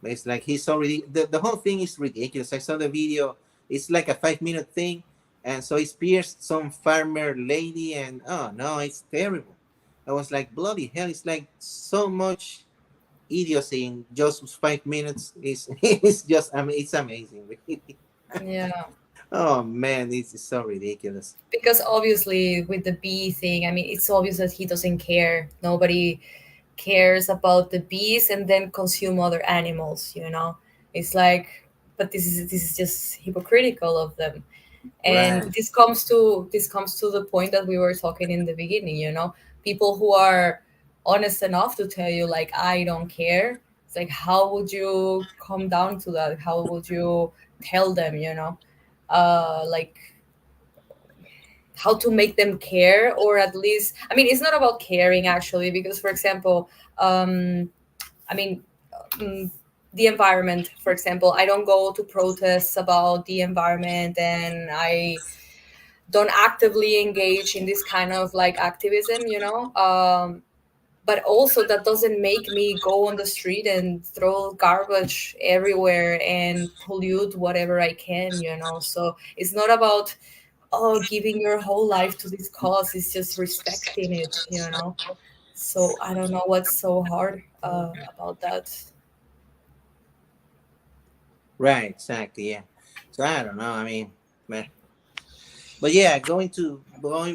It's like he's already the whole thing is ridiculous. I saw the video. It's like a 5 minute thing, and so it's pierced some farmer lady, and oh no, it's terrible. I was like, bloody hell! It's like so much idiocy in just 5 minutes. It's just, I mean, it's amazing. Really. Yeah. Oh man, this is so ridiculous. Because obviously with the bee thing, I mean, it's obvious that he doesn't care. Nobody cares about the bees and then consume other animals. It's like, but this is just hypocritical of them. And Right. this comes to the point that we were talking in the beginning. People who are honest enough to tell you like, I don't care. It's like, how would you come down to that? How would you tell them? Like, how to make them care, or at least, I mean, it's not about caring actually, because for example, I mean, mm, the environment, for example, I don't go to protests about the environment, and I don't actively engage in this kind of like activism. But also that doesn't make me go on the street and throw garbage everywhere and pollute whatever I can. So it's not about, oh, giving your whole life to this cause. It's just respecting it. So I don't know what's so hard about that. Right, exactly. Yeah. So I don't know. I mean, man. But yeah, going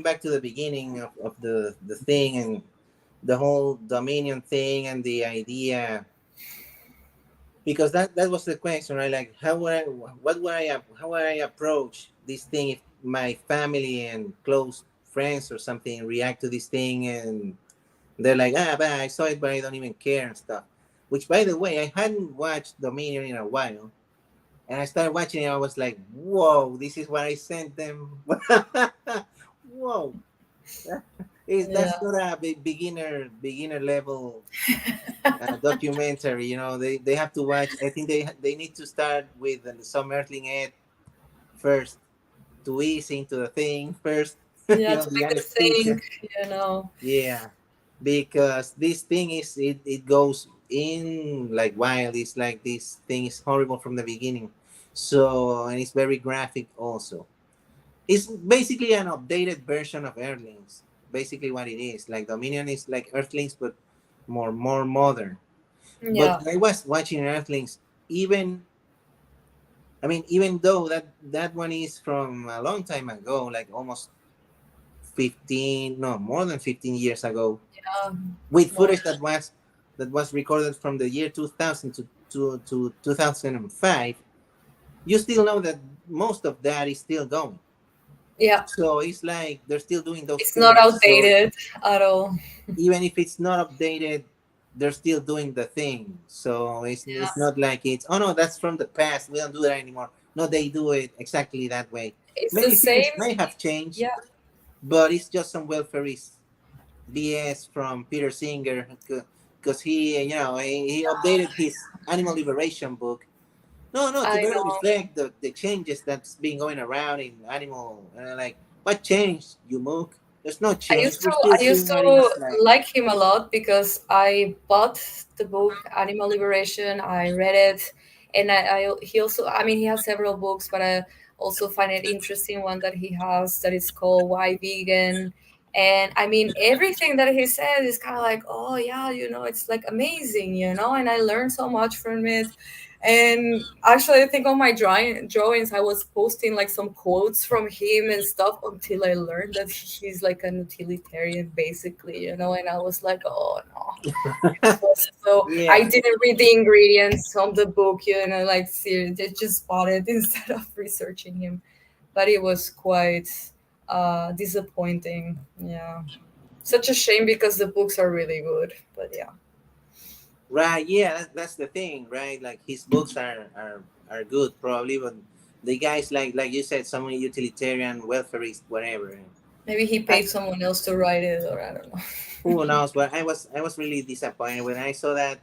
back to the beginning of the thing and the whole Dominion thing and the idea, because that was the question, right? Like, how would I approach this thing if my family and close friends or something react to this thing and they're like, but I saw it, but I don't even care and stuff. Which, by the way, I hadn't watched Dominion in a while, and I started watching it. I was like, whoa, this is what I sent them. Whoa, is Yeah. that's not a beginner level documentary. You know, they have to watch. I think they need to start with some Earthling Ed first to ease into the thing first. Yeah, You know, to the make them anesthesia. think. Yeah, because this thing is it goes in like wild. It's like this thing is horrible from the beginning. So and it's very graphic also. It's basically an updated version of Earthlings. Basically what it is. Like Dominion is like Earthlings but more modern. But Yeah. when I was watching Earthlings, even I mean, even though that one is from a long time ago, like almost 15, no, more than 15 years ago, Um, with more. footage that was recorded from the year 2000 to 2005, you still know that most of that is still going. Yeah. So it's like they're still doing those It's not things. So outdated at all. even if it's not updated, they're still doing the thing. So it's Yeah. not like it's, oh no, that's from the past, we don't do that anymore. No, they do it exactly that way. It's the Many things same. may have changed, Yeah. but it's just some welfareist BS from Peter Singer, because he updated his animal liberation book. No, no, to I better know. reflect the changes that's been going around in animal. Like, what changed, you mook? There's no I change. used We're to still I used seeing to animals like, like him a lot because I bought the book Animal Liberation. I read it, and he also, I mean, he has several books, but I also find it interesting one that he has that is called Why Vegan. And I mean, everything that he says is kind of like, oh yeah, it's like amazing, and I learned so much from it. And actually, I think on my drawings, I was posting like some quotes from him and stuff until I learned that he's like a utilitarian, basically. And I was like, oh no. So I yeah, didn't read the ingredients on the book, like seriously, just bought it instead of researching him. But it was quite disappointing. Yeah. Such a shame because the books are really good. But yeah. right, yeah, that's the thing, right? Like his books are good probably, but the guys like you said, some utilitarian, welfareist, whatever. Maybe he I, paid someone else to write it, or I don't know. who knows? But I was really disappointed when I saw that.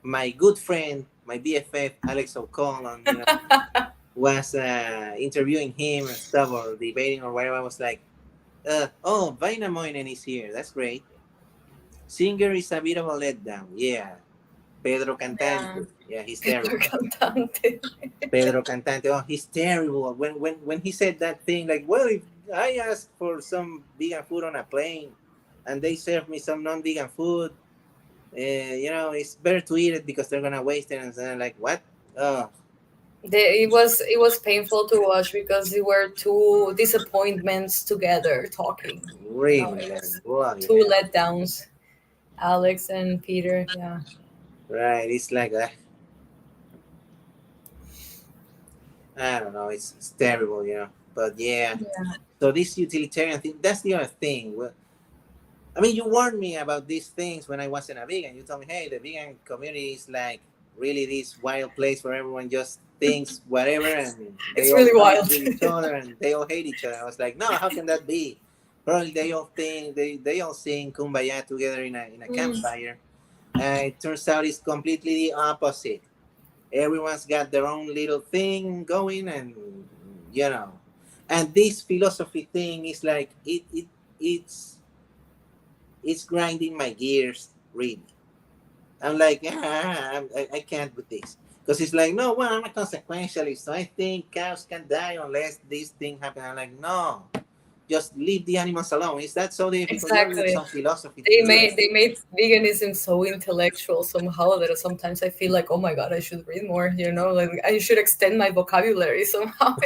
My good friend, my BFF, Alex O'Connell, was interviewing him and stuff or debating or whatever. I was like, oh, Vainamoinen is here. That's great. Singer is a bit of a letdown. Yeah. Pedro Yeah. Cantante. Yeah, he's Pedro terrible. Cantante. Pedro Cantante. Oh, he's terrible. When he said that thing, like, well, if I asked for some vegan food on a plane and they serve me some non-vegan food, it's better to eat it because they're gonna waste it. And then like, what? Oh, It was painful to watch because they were two disappointments together talking. really? It Like, was bloody two hell. letdowns, Alex and Peter. Yeah. Right? It's like, I don't know. It's terrible. But yeah. Yeah. So this utilitarian thing, that's the other thing. Well, I mean, you warned me about these things when I wasn't a vegan. You told me, hey, the vegan community is like really this wild place where everyone just thinks whatever and they It's all really fight wild. with each other and they all hate each other. I was like, no, how can that be? Probably they all think they all sing kumbaya together in a Mm. campfire. And it turns out it's completely the opposite. Everyone's got their own little thing going, you know, and this philosophy thing is like it's grinding my gears really. I'm like, I can't with this. Because it's like, no, well, I'm a consequentialist. So I think cows can die unless this thing happens. I'm like, no. just leave the animals alone. Is that so difficult? You need Exactly. some philosophy to they do made that. they made veganism so intellectual somehow that sometimes I feel like, oh my god, I should read more. Like I should extend my vocabulary somehow.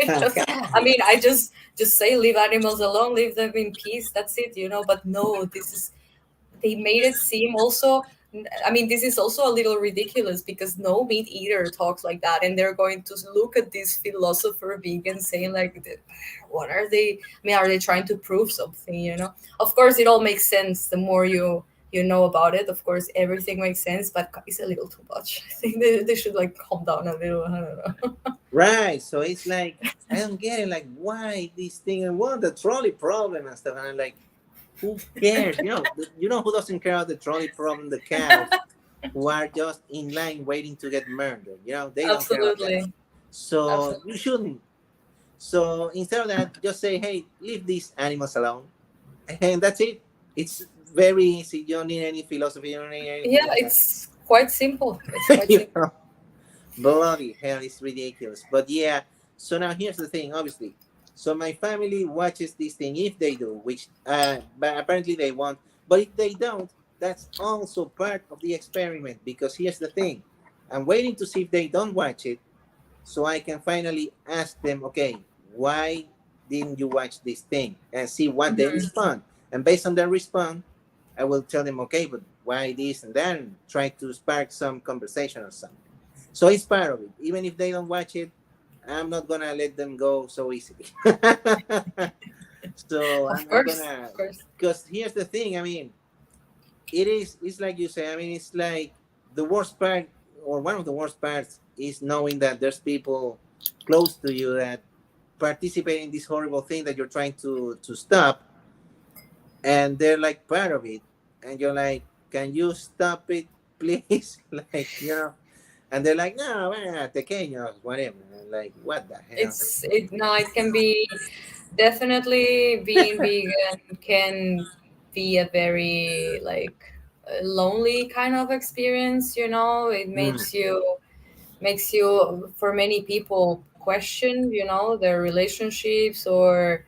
I mean, I just say leave animals alone, leave them in peace. That's it. But no, this is they made it seem also. I mean, this is also a little ridiculous because no meat eater talks like that, and they're going to look at this philosopher vegan saying like, what are they? I mean, are they trying to prove something? Of course, it all makes sense the more you know about it. Of course, everything makes sense, but it's a little too much. I think they should like calm down a little. I don't know. Right. So it's like I don't get it. Like why this thing and what the trolley problem and stuff. And I'm like, who cares? You know who doesn't care about the trolley problem? The cows who are just in line waiting to get murdered. They don't care about that. Absolutely, So absolutely. you shouldn't. So instead of that, just say, hey, leave these animals alone. And that's it. It's very easy. You don't need any philosophy. You don't need anything Yeah, like that. it's quite simple. It's quite you simple. know, bloody hell, it's ridiculous. But yeah, so now here's the thing, obviously. So my family watches this thing if they do, which but apparently they won't. But if they don't, that's also part of the experiment because here's the thing. I'm waiting to see if they don't watch it so I can finally ask them, okay, why didn't you watch this thing? And see what they Mhm. respond. And based on their response, I will tell them, okay, but why this and that, and try to spark some conversation or something. So it's part of it. Even if they don't watch it, I'm not gonna let them go so easily. So Of I'm not course, gonna, of course. because here's the thing. I mean, it's like you say. I mean, it's like the worst part, or one of the worst parts, is knowing that there's people close to you that participate in this horrible thing that you're trying to stop, and they're like part of it, and you're like, can you stop it, please? Like, and they're like, no, pequeños, whatever. And like, what the hell? No, it can be definitely being vegan can be a very like lonely kind of experience. It Mm, makes you for many people question their relationships or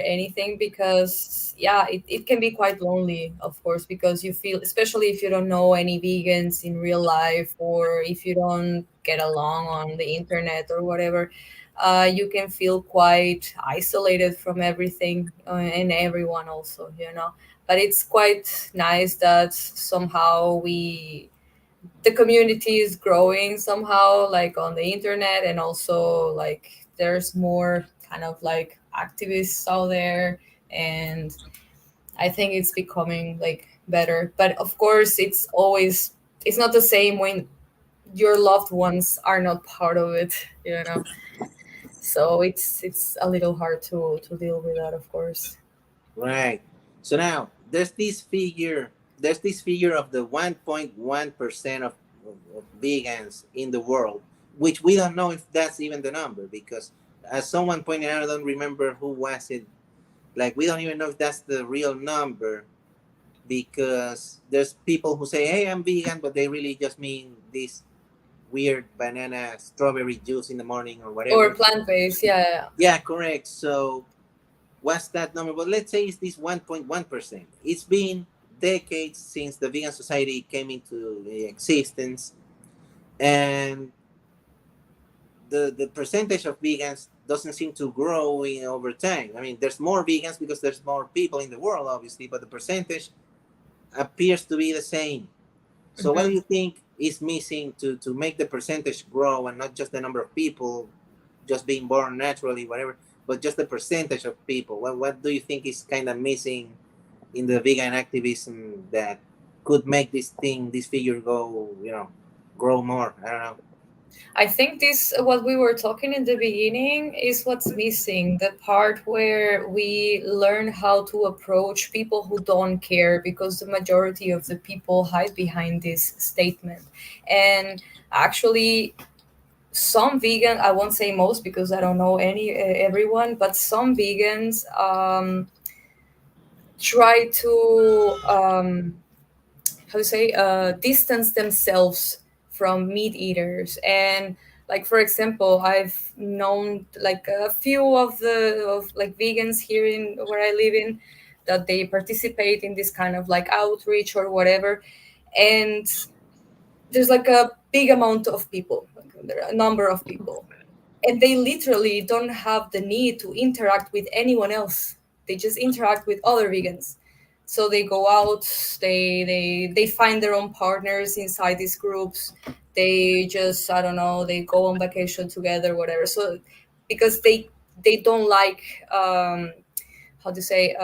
anything because yeah it can be quite lonely of course because you feel especially if you don't know any vegans in real life or if you don't get along on the internet or whatever you can feel quite isolated from everything and everyone also but it's quite nice that somehow the community is growing somehow like on the internet and also like there's more kind of like activists out there and I think it's becoming like better but of course it's not the same when your loved ones are not part of it you know so it's a little hard to deal with that of course. right. So now there's this figure of the 1.1% of vegans in the world, which we don't know if that's even the number because, as someone pointed out, I don't remember who was it. Like, we don't even know if that's the real number because there's people who say, "Hey, I'm vegan," but they really just mean this weird banana strawberry juice in the morning or Or whatever. plant-based, yeah. Yeah, correct. So what's that number? But let's say it's this 1.1%. It's been decades since the vegan society came into existence, and the percentage of vegans doesn't seem to grow over time. I mean, there's more vegans because there's more people in the world, obviously, but the percentage appears to be the same. So what do Mhm. you think is missing to make the percentage grow and not just the number of people just being born naturally, whatever, but just the percentage of people? What do you think is kind of missing in the vegan activism that could make this figure grow more? I don't know. I think this, what we were talking in the beginning, is what's missing. The part where we learn how to approach people who don't care, because the majority of the people hide behind this statement. And actually, some vegan, I won't say most because I don't know everyone, but some vegans try to how to say distance themselves from meat eaters and Like for example, I've known like a few of the of like vegans here in where I live in, that they participate in this kind of like outreach or whatever, and there's like a big amount of people, like there are a number of people, and they literally don't have the need to interact with anyone else. They just interact with other vegans. So they go out, they find their own partners inside these groups. They just, I don't know, they go on vacation together, whatever. So because they don't like how to say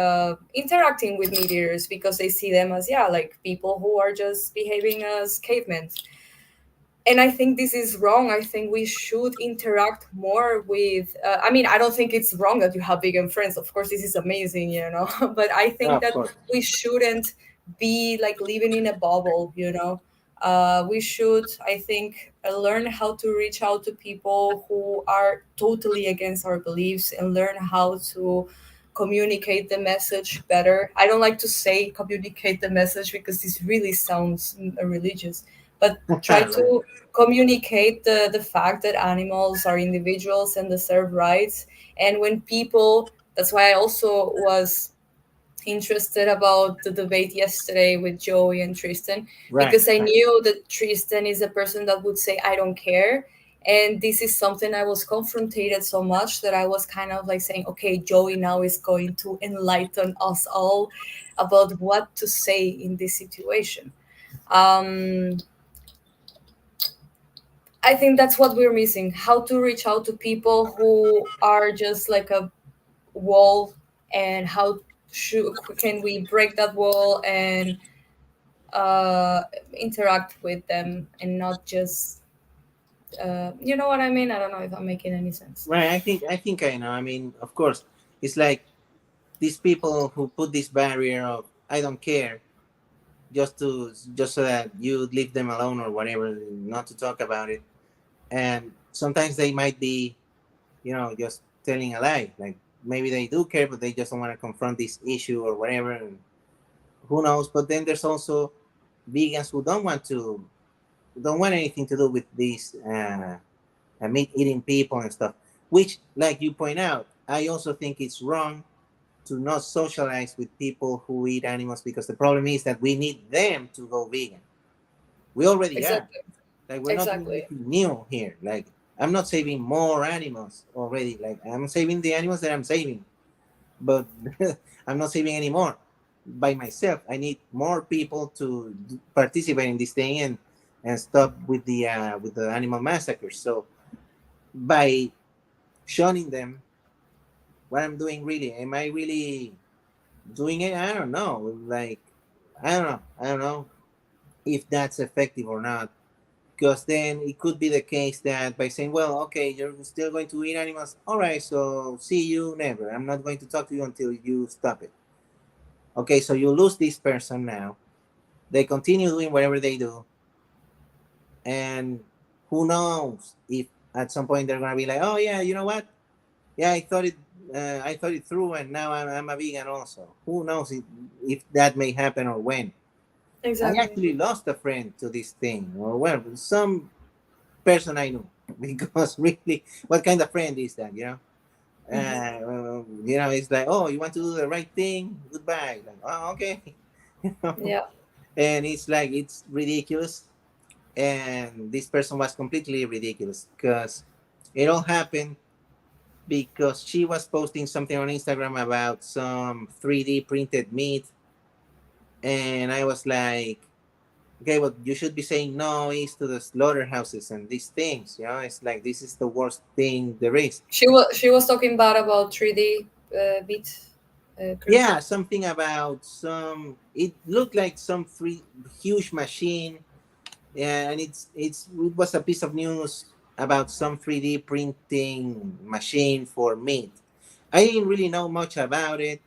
interacting with meat eaters, because they see them as, yeah, like people who are just behaving as cavemen. And I think this is wrong. I think we should interact more with I mean, I don't think it's wrong that you have vegan friends. Of course, this is amazing, you know. But I Yeah, think of that course. we shouldn't be like living in a bubble, you know. We should, I think, learn how to reach out to people who are totally against our beliefs, and learn how to communicate the message better. I don't like to say communicate the message because this really sounds religious, but try Right. to communicate the fact that animals are individuals and deserve rights. And when people, that's why I also was interested about the debate yesterday with Joey and Tristan, Right. because I knew that Tristan is a person that would say, I don't care. And this is something I was confronted so much that I was kind of like saying, okay, Joey now is going to enlighten us all about what to say in this situation. Um, I think that's what we're missing. How to reach out to people who are just like a wall, and how can we break that wall and interact with them, and not just, you know what I mean? I don't know if I'm making any sense. Right. I think I know. I mean, of course, it's like these people who put this barrier of I don't care just so that you leave them alone or whatever, not to talk about it. And sometimes they might be, just telling a lie. Like maybe they do care, but they just don't want to confront this issue or whatever. And who knows? But then there's also vegans who don't want anything to do with these meat eating people and stuff. Which, like you point out, I also think it's wrong to not socialize with people who eat animals, because the problem is that we need them to go vegan. We already are. Exactly. Like we're not doing Exactly. anything new here. Like I'm not saving more animals already. Like I'm saving the animals that I'm saving, but I'm not saving any more by myself. I need more people to participate in this thing and stop with the animal massacres. So by shunning them, what I'm doing really, am I really doing it? I don't know. Like I don't know if that's effective or not, because then it could be the case that by saying, well, okay, you're still going to eat animals, all right, so see you never, I'm not going to talk to you until you stop it. Okay, so you lose this person now, they continue doing whatever they do, and who knows if at some point they're going to be like, oh yeah, you know what, yeah, I thought it through, and now I'm a vegan also. Who knows if that may happen or when. I Exactly. actually lost a friend to this thing, or well, some person I knew, because really, what kind of friend is that? Hmm. It's like, oh, you want to do the right thing? Goodbye. Like, oh, okay. You know? Yeah. And it's like it's ridiculous. And this person was completely ridiculous because it all happened because she was posting something on Instagram about some 3D printed meat, and I was like, okay, what you should be saying no is to the slaughterhouses and these things. It's like this is the worst thing there is. She was talking bad about 3D beat Yeah, printed. something about some. It looked like some three huge machine, yeah, and it was a piece of news about some 3D printing machine for meat. I didn't really know much about it,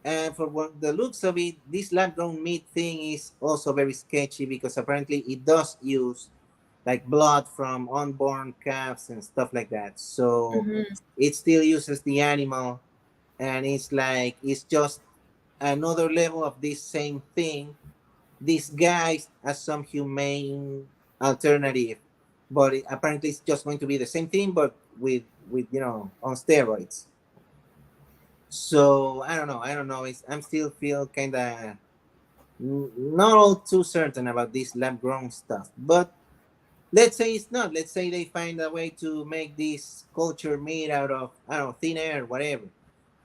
and for what the looks of it, this lab grown meat thing is also very sketchy because apparently it does use like blood from unborn calves and stuff like that. So Hmm. it still uses the animal, and it's like it's just another level of this same thing disguised as some humane alternative but apparently it's just going to be the same thing, but with on steroids. So I don't know. I don't know. I'm still feel kind of not all too certain about this lab grown stuff. But let's say it's not. Let's say they find a way to make this culture made out of, I don't know, thin air, whatever,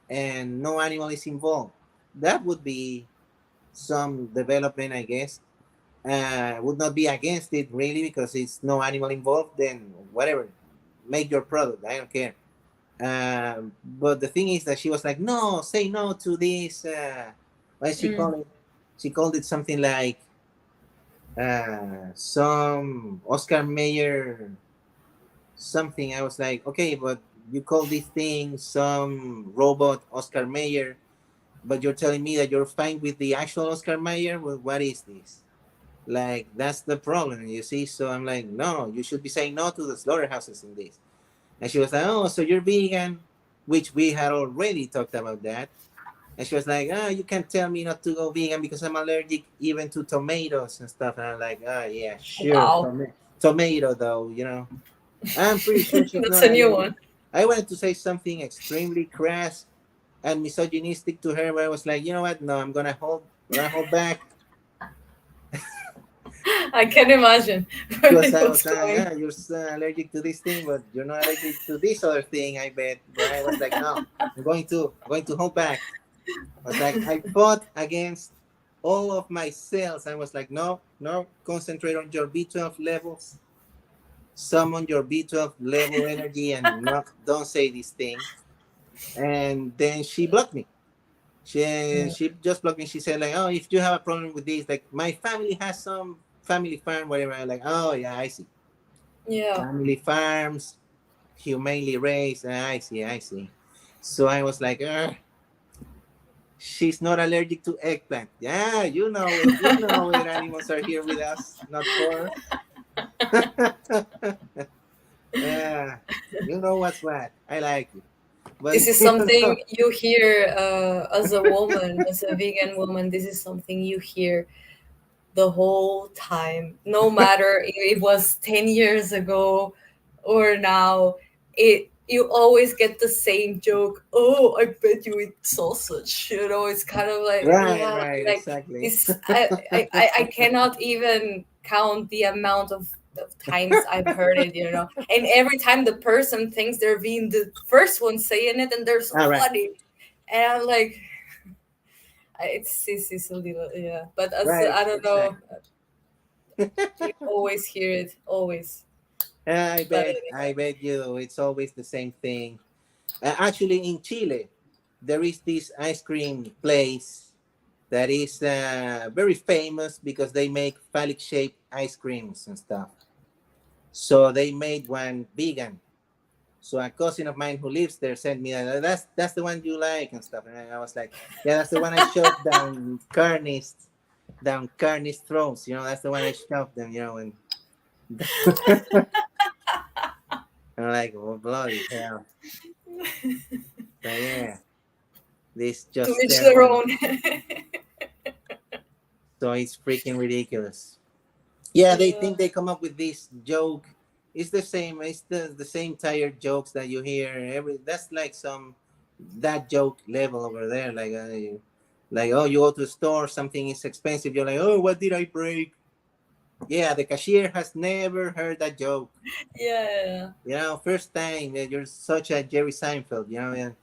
and no animal is involved. That would be some development, I guess. Would not be against it really because it's no animal involved. Then whatever, make your product. I don't care. But the thing is that she was like, no, say no to this. What she Mm. called it? She called it something like some Oscar Mayer something. I was like, okay, but you call this thing some robot Oscar Mayer, but you're telling me that you're fine with the actual Oscar Mayer. Well, what is this? Like, that's the problem, you see. So I'm like, no, you should be saying no to the slaughterhouses in this. And she was like, oh, so you're vegan, which we had already talked about that. And she was like, oh, you can't tell me not to go vegan because I'm allergic even to tomatoes and stuff. And I'm like, oh, yeah, sure. Wow, Tomato, though, I'm pretty sure she's that's not a new allergic. one. I wanted to say something extremely crass and misogynistic to her, but I was like, you know what? No, I'm gonna hold back. I can imagine where Because it I was was like, going. yeah, you're allergic to this thing, but you're not allergic to this other thing, I bet. But I was like, no, I'm going to hold back. I was like, I fought against all of my cells. I was like, no, no, concentrate on your B12 levels, summon your B12 level energy, and not don't say this thing. And then she blocked me. Mm. She just blocked me. She said like, oh, if you have a problem with this, like my family has some family farm, whatever. I'm like, oh yeah, I see. Yeah. Family farms, humanely raised. I see, I see. So I was like, she's not allergic to eggplant. Yeah, you know it. You know it. Animals are here with us, not for. Yeah, you know what's what. I like it. But This is something you hear as a woman, as a vegan woman. This is something you hear the whole time, no matter if it was 10 years ago or now. It you always get the same joke. Oh, I bet you eat sausage. It's kind of like, right, yeah, right, like exactly. it's I cannot even count the amount of times I've heard it. And every time the person thinks they're being the first one saying it, and they're so All right, funny, and I'm like, it's a little, yeah. But as right, I don't know, exactly. you always hear it, always. I But bet, I bet you it's always the same thing. Actually, in Chile, there is this ice cream place that is very famous because they make phallic shaped ice creams and stuff. So they made one vegan. So a cousin of mine who lives there sent me that's the one you like and stuff. And I was like, yeah, that's the one I shoved down Carney's throats. That's the one I shoved them. And I'm like, well, bloody hell. So yeah, this to just each their steroids. own. So it's freaking ridiculous. Yeah, they Yeah. think they come up with this joke. It's the same. It's the same tired jokes that you hear. That's like some that joke level over there. Like, oh, you go to the store, something is expensive. You're like, oh, what did I break? Yeah, the cashier has never heard that joke. Yeah. First time that you're such a Jerry Seinfeld. And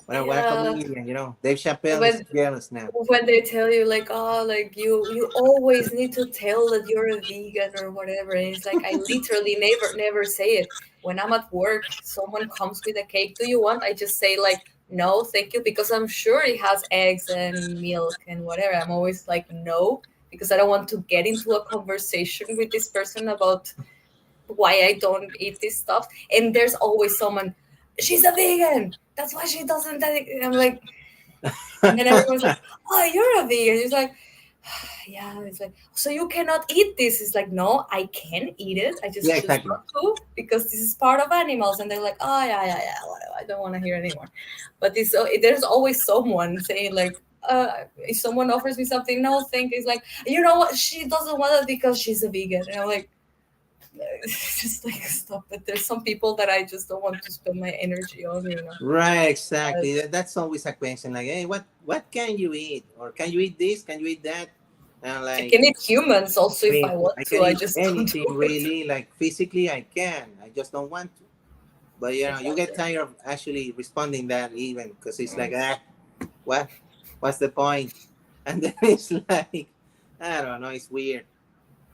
what a Yeah. comedian. Dave Chappelle is When jealous now. when they tell you like, oh, like you always need to tell that you're a vegan or whatever, and it's like I literally never say it. When I'm at work, someone comes with a cake. Do you want? I just say like, no, thank you, because I'm sure it has eggs and milk and whatever. I'm always like, no, because I don't want to get into a conversation with this person about why I don't eat this stuff. And there's always someone, she's a vegan. That's why she doesn't. I'm like, and everyone's like, oh, you're a vegan. It's like, yeah. It's like, so you cannot eat this. It's like, no, I can eat it. I Yeah, just choose exactly. not to because this is part of animals. And they're like, oh, yeah. Whatever. I don't want to hear anymore. But there's always someone saying like, if someone offers me something, no, thank you. It's like, you know what? She doesn't want it because she's a vegan. And I'm like, just like stop it. There's some people that I just don't want to spend my energy on, you know. Right, Uh, exactly. That's always a question. Like, hey, what can you eat, or can you eat this? Can you eat that? And I like, can eat humans also if I want I to. can I eat just don't anything do it. really. Like physically, I can. I just don't want to. But you get Exactly. tired of actually responding that even because it's Mm, like, what? What's the point? And then it's like, I don't know. It's weird.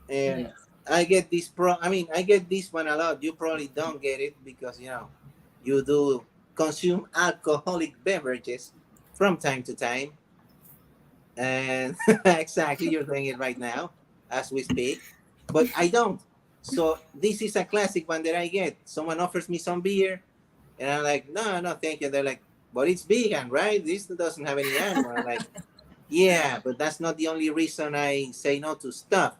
And yes. I get this I mean, I get this one a lot. You probably don't get it because you do consume alcoholic beverages from time to time, and exactly, you're doing it right now as we speak. But I don't. So this is a classic one that I get. Someone offers me some beer, and I'm like, no, no, thank you. They're like, but it's vegan, right? This doesn't have any animal. I'm like, yeah, but that's not the only reason I say no to stuff.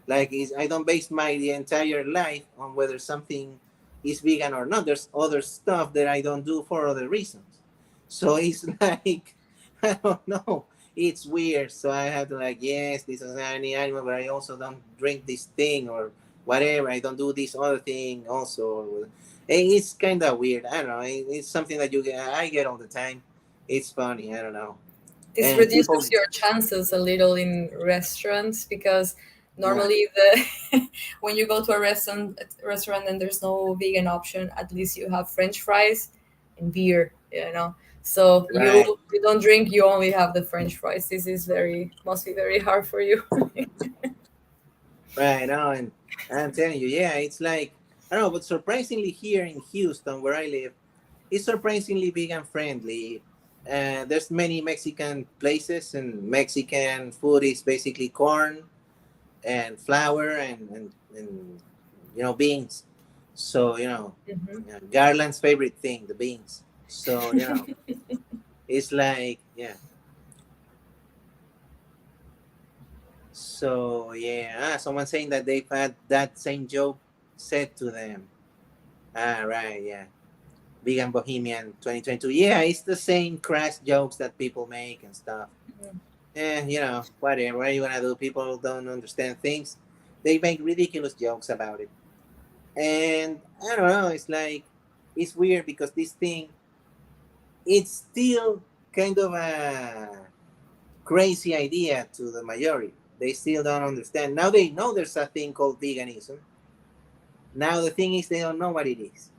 Like, I don't base my the entire life on whether something is vegan or not. There's other stuff that I don't do for other reasons. So it's like, I don't know. It's weird. So I have to like, yes, this is any animal, but I also don't drink this thing or whatever. I don't do this other thing also. It's kind of weird. I don't know. It's something that I get all the time. It's funny. I don't know. This And reduces people, your chances a little in restaurants because yeah, normally the when you go to a restaurant and there's no vegan option, at least you have French fries and beer, you know. So right. you don't drink, you only have the French fries. This is very must be very hard for you. Right now, and I'm telling you, yeah, it's like I don't know, but surprisingly here in Houston, where I live, it's surprisingly vegan friendly. There's many Mexican places, and Mexican food is basically corn and flour and beans. So Mhm. Garland's favorite thing, the beans. So it's like yeah. So yeah, someone saying that they've had that same joke said to them. Right, yeah. Vegan Bohemian 2022. Yeah, it's the same crass jokes that people make and stuff. Whatever. What are you gonna do? People don't understand things. They make ridiculous jokes about it. And I don't know, it's like, it's weird because this thing, it's still kind of a crazy idea to the majority. They still don't understand. Now they know there's a thing called veganism. Now the thing is, they don't know what it is.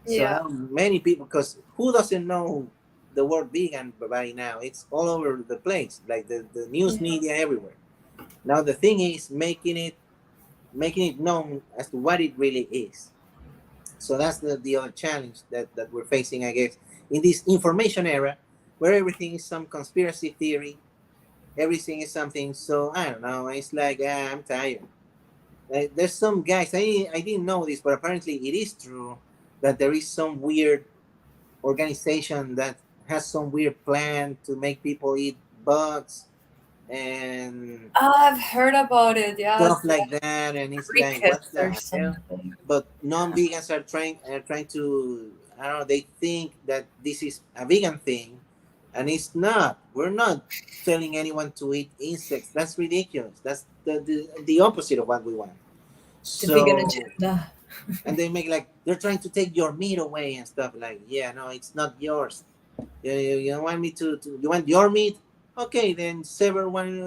So Yeah. how many people? Because who doesn't know the word vegan by now? It's all over the place, like the news Yeah. media everywhere. Now the thing is making it known as to what it really is. So that's the other challenge that we're facing, I guess, in this information era, where everything is some conspiracy theory, everything is something. So I don't know. It's like I'm tired. There's some guys. I didn't know this, but apparently it is true that there is some weird organization that has some weird plan to make people eat bugs and I've heard about it. Yeah, stuff like that, and it's like, what crickets or the hell? something. But Yeah. non-vegans are trying to, I don't know, they think that this is a vegan thing, and it's not. We're not telling anyone to eat insects. That's ridiculous. That's the opposite of what we want. The vegan So, agenda. and they make like they're trying to take your meat away and stuff. Like, yeah, no, it's not yours. You don't want me to, you want your meat? Okay, then sever one,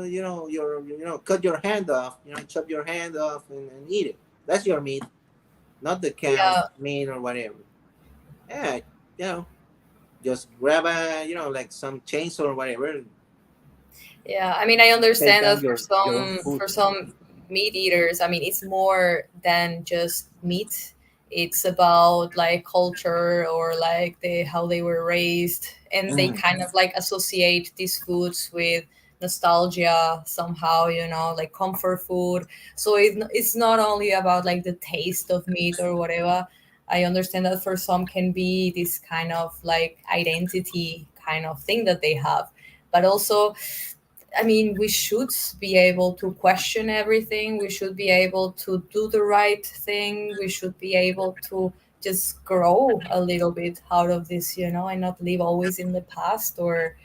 cut your hand off, chop your hand off and eat it. That's your meat, not the cow's Yeah. meat or whatever. Yeah, you know, just grab like some chainsaw or whatever, Yeah, I mean, I take understand that down your own food. for some meat eaters, I mean, it's more than just meat. It's about like culture or like they how they were raised, and they Mm, kind of like associate these foods with nostalgia somehow, like comfort food. So it's not only about like the taste of meat or whatever. I understand that for some can be this kind of like identity kind of thing that they have, but also I mean, we should be able to question everything. We should be able to do the right thing. We should be able to just grow a little bit out of this, and not live always in the past or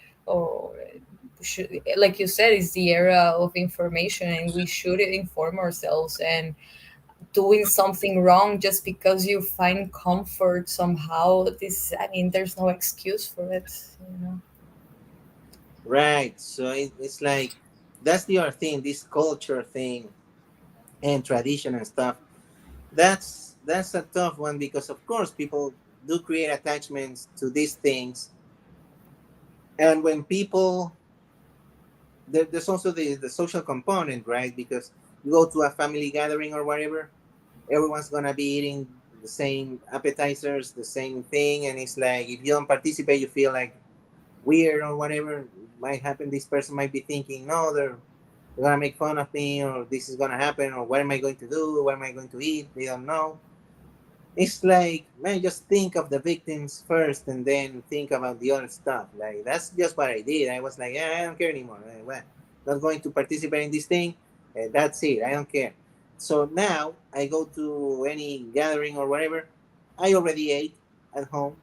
should, like you said, it's the era of information and we should inform ourselves. And doing something wrong just because you find comfort somehow. This, I mean, there's no excuse for it. Right. So it's like that's the other thing, this culture thing and tradition and stuff. That's a tough one because of course people do create attachments to these things, and when people there's also the social component, right? Because you go to a family gathering or whatever, everyone's gonna be eating the same appetizers, the same thing, and it's like if you don't participate, you feel like weird or whatever might happen. This person might be thinking, no, they're gonna make fun of me, or this is gonna happen, or what am I going to do? What am I going to eat? They don't know. It's like, man, just think of the victims first and then think about the other stuff. Like, that's just what I did. I was like, yeah, I don't care anymore. Well, not going to participate in this thing. That's it. I don't care. So now I go to any gathering or whatever. I already ate at home.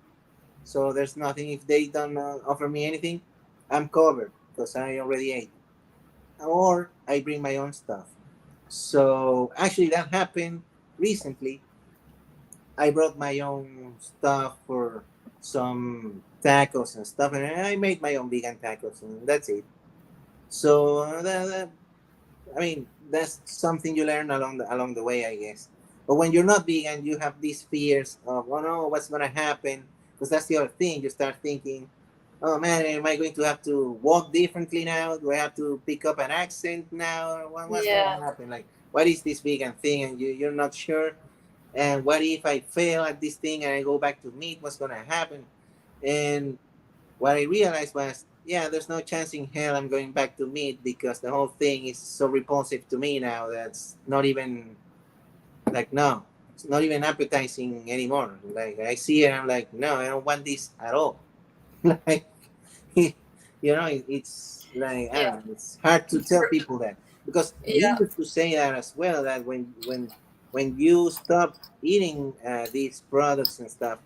So there's nothing. If they don't offer me anything, I'm covered because I already ate. Or I bring my own stuff. So actually, that happened recently. I brought my own stuff for some tacos and stuff, and I made my own vegan tacos, and that's it. So I mean, that's something you learn along the way, I guess. But when you're not vegan, you have these fears of, oh no, what's gonna happen? Because that's the other thing. You start thinking, oh man, am I going to have to walk differently now? Do I have to pick up an accent now? Or what's gonna Yeah. happen? Like, what is this vegan thing? And you're not sure. And what if I fail at this thing and I go back to meat? What's gonna happen? And what I realized was, yeah, there's no chance in hell I'm going back to meat because the whole thing is so repulsive to me now that's not even like no, it's not even appetizing anymore. Like I see it, I'm like, no, I don't want this at all. Like it's like I Yeah. don't know, it's hard to tell people that because you Yeah. used to say that as well that when you stop eating these products and stuff,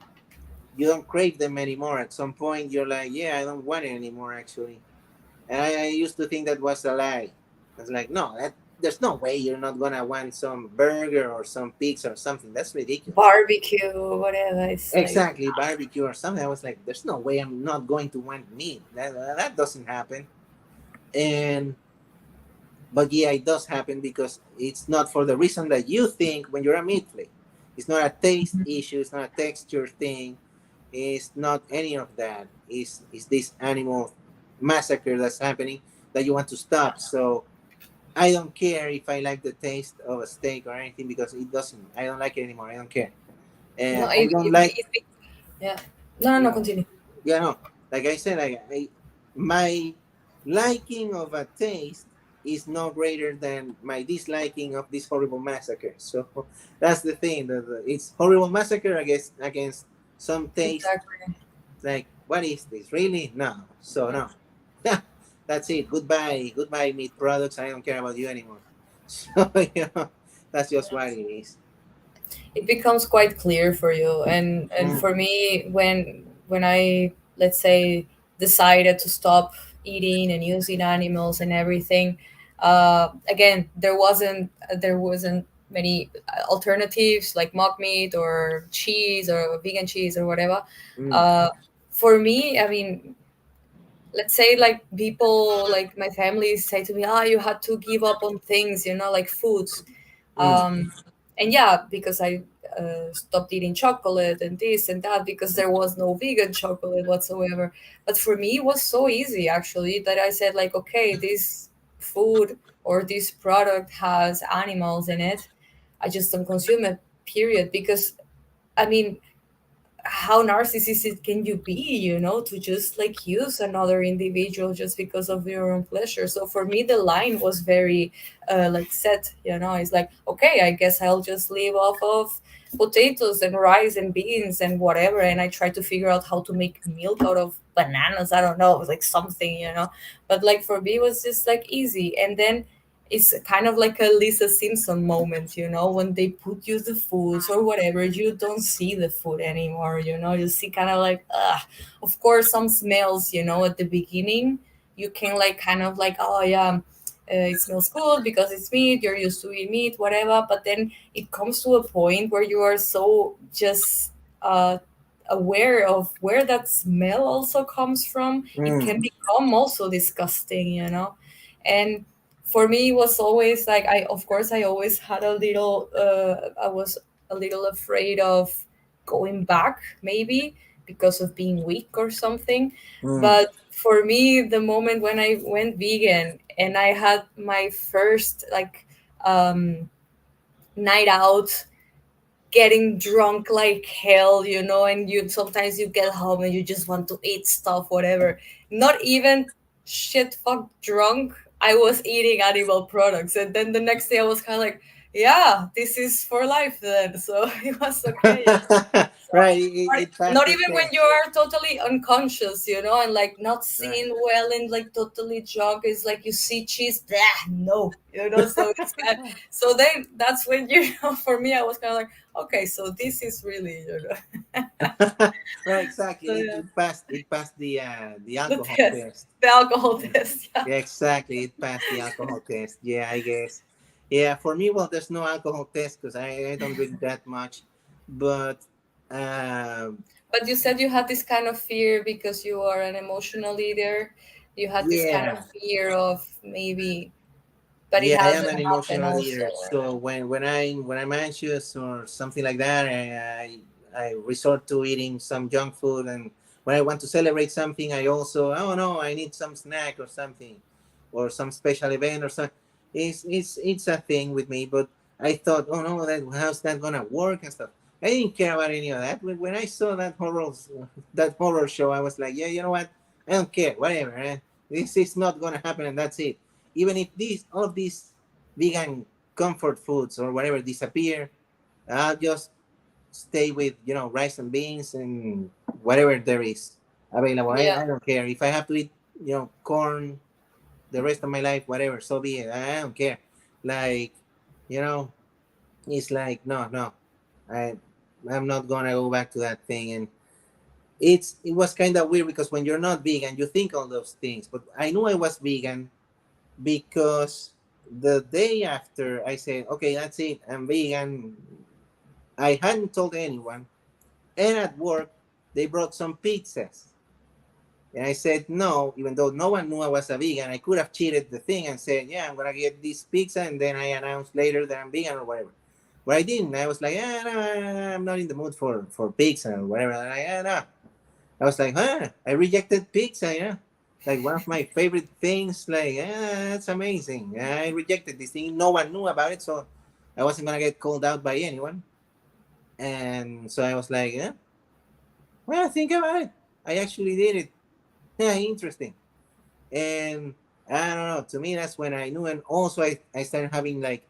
you don't crave them anymore. At some point, you're like, yeah, I don't want it anymore, actually. And I used to think that was a lie. I was like, no, there's no way you're not gonna want some burger or some pizza or something. That's ridiculous. Barbecue, whatever. It's like, Exactly, barbecue or something. I was like, there's no way I'm not going to want meat. That doesn't happen. And but yeah, it does happen because it's not for the reason that you think when you're a meat flake. It's not a taste issue. It's not a texture thing. It's not any of that. It's this animal massacre that's happening that you want to stop. So I don't care if I like the taste of a steak or anything because it doesn't. I don't like it anymore. I don't care. no, And I don't like, yeah. No, no, you no, know, continue. yeah, no. Like I said, my liking of a taste is no greater than my disliking of this horrible massacre. So that's the thing. It's horrible massacre against some taste. Exactly. Like, what is this? Really? No. So no. That's it. Goodbye. Goodbye, meat products. I don't care about you anymore. So that's just what it is. It becomes quite clear for you, and Mm, for me, when I, let's say, decided to stop eating and using animals and everything, again, there wasn't many alternatives like mock meat or cheese or vegan cheese or whatever. mm, uh, for me, I mean, let's say, like, people like my family say to me, ah, you had to give up on things, like foods. mm, And yeah, because I stopped eating chocolate and this and that because there was no vegan chocolate whatsoever. But for me, it was so easy actually that I said, like, okay, this food or this product has animals in it. I just don't consume it, period. Because, I mean, how narcissistic can you be, to just like use another individual just because of your own pleasure? So for me, the line was very like set. It's like, okay, I guess I'll just live off of potatoes and rice and beans and whatever, and I try to figure out how to make milk out of bananas. I don't know, it was like something, but like for me it was just like easy. And then it's kind of like a Lisa Simpson moment, when they put you the foods or whatever, you don't see the food anymore, you see kind of like, of course, some smells, at the beginning, you can like kind of like, oh yeah, it smells good because it's meat, you're used to eat meat, whatever. But then it comes to a point where you are so just uh, aware of where that smell also comes from. It can Mm, become also disgusting, you know. And for me, it was always like, I, of course, I always had a little, I was a little afraid of going back, maybe because of being weak or something. mm, But for me, the moment when I went vegan and I had my first like um, night out, getting drunk like hell, you know, and you sometimes you get home and you just want to eat stuff, whatever. Not even shit fuck drunk. I was eating animal products, and then the next day I was kind of like, yeah, this is for life then. So it was okay. So, right, it passed not the even when test. you are totally unconscious, you know, and like not Right. seeing well and like totally drunk. It's like you see cheese, no, you know. So it's kind so then that's when you know. For me, I was kind of like, okay, so this is really, you know, Right, so exactly. yeah, It passed the the alcohol test, test. the alcohol test, yeah. Yeah, exactly. It passed the alcohol test. Yeah, I guess. Yeah, for me, well, there's no alcohol test because I don't drink that much. But um, But you said you had this kind of fear because you are an emotional leader. You had this kind of yeah, fear of maybe, but it yeah, I am hasn't an happened emotional also. eater. So when I'm anxious or something like that, I resort to eating some junk food. And when I want to celebrate something, I also, oh no, I need some snack or something, or some special event or something. It's a thing with me. But I thought, oh no, that how's that gonna work and stuff. I didn't care about any of that. When I saw that horror show, I was like, yeah, you know what? I don't care, whatever. This is not gonna happen, and that's it. Even if these all of these vegan comfort foods or whatever disappear, I'll just stay with rice and beans and whatever there is available. Yeah. I don't care if I have to eat corn the rest of my life, whatever, so be it. I don't care. Like, you know, it's like no, I I'm not gonna go back to that thing. And it was kind of weird because when you're not vegan, you think all those things. But I knew I was vegan because the day after I said, okay, that's it, I'm vegan, I hadn't told anyone. And at work, they brought some pizzas. And I said no, even though no one knew I was a vegan. I could have cheated the thing and said, yeah, I'm going to get this pizza. And then I announced later that I'm vegan or whatever. But I didn't. I was like, no, I'm not in the mood for pizza or whatever. And no. I was like, I rejected pizza, like one of my favorite things. Like, that's amazing. I rejected this thing. No one knew about it, so I wasn't gonna get called out by anyone. And so I was like, well, think about it. I actually did it. Yeah, interesting. And I don't know. To me, that's when I knew. And also, I started having like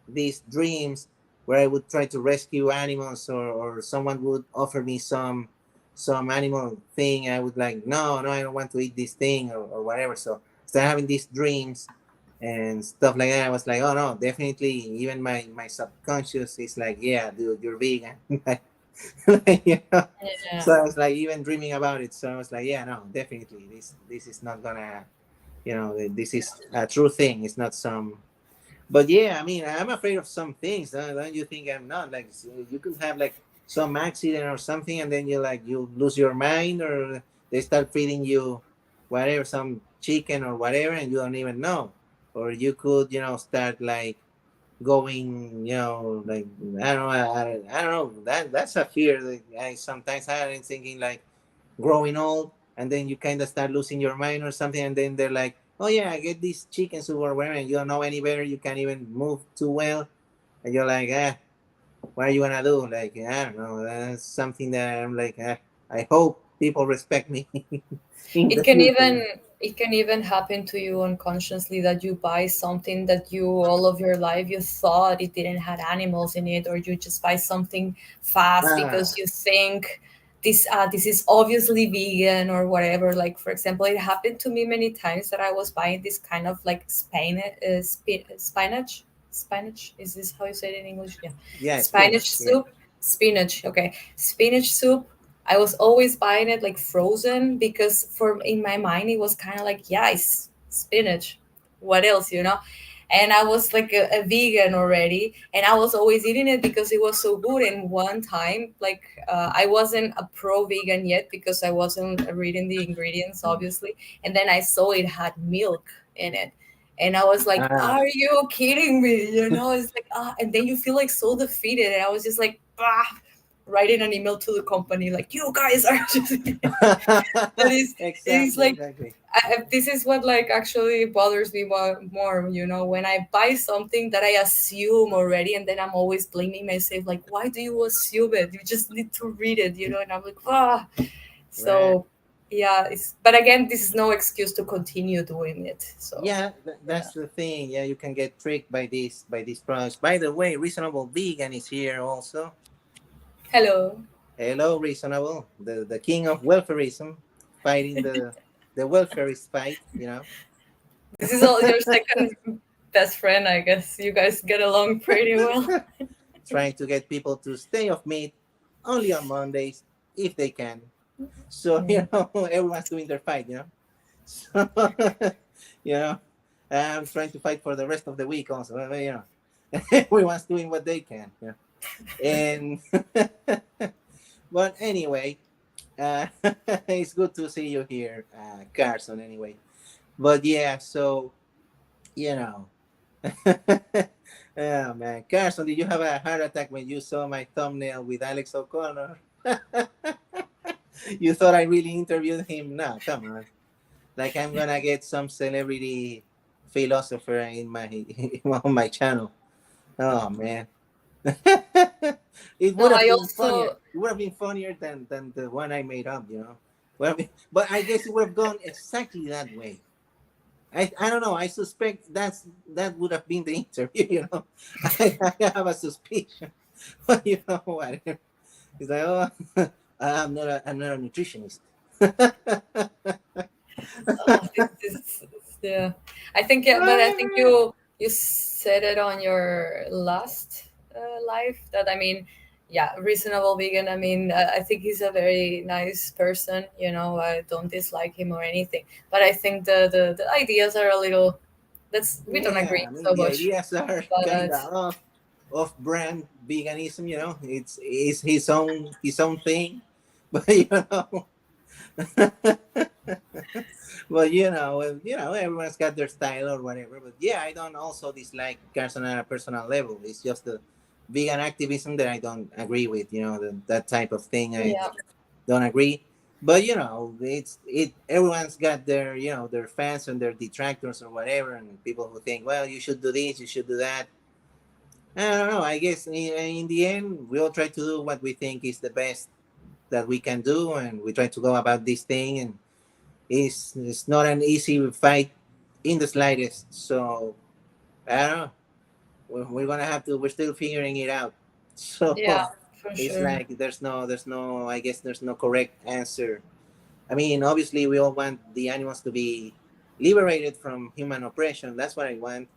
these dreams where I would try to rescue animals, or someone would offer me some animal thing. I would like, no, I don't want to eat this thing, or whatever. So I started having these dreams and stuff like that. I was like, oh no, definitely. Even my subconscious is like, yeah, dude, you're vegan. Yeah. So I was like even dreaming about it. So I was like, yeah, no, definitely. This is not gonna, this is a true thing. It's not some. But yeah, I mean, I'm afraid of some things. Don't you think I'm not? Like, you could have like some accident or something, and then you lose your mind, or they start feeding you whatever, some chicken or whatever, and you don't even know. Or you could, start like going, like I don't know, I don't know. That's a fear that I sometimes had in thinking like growing old, and then you kind of start losing your mind or something, and then they're like, oh yeah, I get this chicken soup or whatever, and you don't know any better, you can't even move too well, and you're like, what are you gonna do? Like, I don't know, that's something that I'm like, I hope people respect me in It the can future. even it can even happen to you unconsciously that you buy something that you all of your life you thought it didn't have animals in it, or you just buy something fast ah because you think this is obviously vegan or whatever. Like for example, it happened to me many times that I was buying this kind of like spinach. Is this how you say it in English? Yeah, yeah, spinach spinach, yeah. soup. Spinach. Okay, spinach soup. I was always buying it like frozen because for in my mind it was kind of like, yeah, it's spinach. what else, you know? And I was like a vegan already, and I was always eating it because it was so good. And one time, like I wasn't a pro vegan yet because I wasn't reading the ingredients, obviously. And then I saw it had milk in it, and I was like, Ah. "Are you kidding me?" You know, it's like and then you feel like so defeated. And I was just like, writing an email to the company like, "You guys are just." That is, it is Exactly, like exactly. this is what like actually bothers me more, you know, when I buy something that I assume already, and then I'm always blaming myself like, why do you assume it? You just need to read it, you know? And I'm like, Right. so yeah, it's, but again, this is no excuse to continue doing it. So Yeah, yeah. that's the thing. Yeah, you can get tricked by these products. By the way, Reasonable Vegan is here also. Hello. Hello, Reasonable, the king of welfareism, fighting the welfarist fight. You know, This is all your second best friend, I guess. You guys get along pretty well. trying to get people to stay off meat only on Mondays if they can. So Mm. everyone's doing their fight. So you know, I'm trying to fight for the rest of the week also. Everyone's doing what they can. And but anyway, uh, it's good to see you here, Carson. Anyway, but yeah, so you know, oh man, Carson, did you have a heart attack when you saw my thumbnail with Alex O'Connor? You thought I really interviewed him? No, come on. Like I'm gonna get some celebrity philosopher in my on my channel. Oh man. It No, would have I been funnier. also It would have been funnier than the one I made up. Well, but I guess it would have gone exactly that way. I don't know. I suspect that would have been the interview. I have a suspicion. But you know what? It's like, oh, I'm not a nutritionist. this yeah, I think, yeah, but I think you said it on your last live that, I mean, yeah, reasonable vegan, I mean, I think he's a very nice person, you know. I don't dislike him or anything, but I think the ideas are a little, that's, we don't Yeah, agree I mean so the much. ideas are kind But of off brand veganism. It's his own thing, but well, everyone's got their style or whatever. But yeah, I don't also dislike Carson on a personal level. It's just the vegan activism that I don't agree with. That type of thing I yeah, don't agree. But everyone's got their fans and their detractors or whatever, and people who think, well, you should do this, you should do that. I don't know. I guess in the end, we all try to do what we think is the best that we can do, and we try to go about this thing. And it's not an easy fight in the slightest. So I don't know. We're gonna have to. We're still figuring it out. yeah, So for it's sure. like there's no. I guess there's no correct answer. I mean, obviously, we all want the animals to be liberated from human oppression. That's what I want,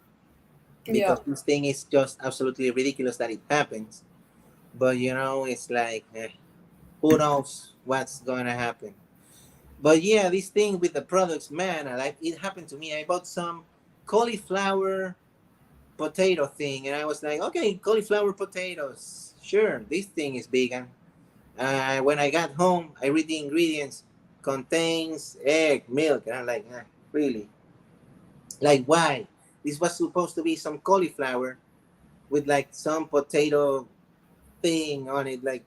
Yeah, because this thing is just absolutely ridiculous that it happens. But it's like, who knows what's gonna happen. But yeah, this thing with the products, man, it happened to me. I bought some cauliflower potato thing, and I was like, okay, cauliflower potatoes, sure, this thing is vegan. When I got home, I read the ingredients, contains egg, milk, and I'm like, really? Like, why? This was supposed to be some cauliflower with like some potato thing on it. Like,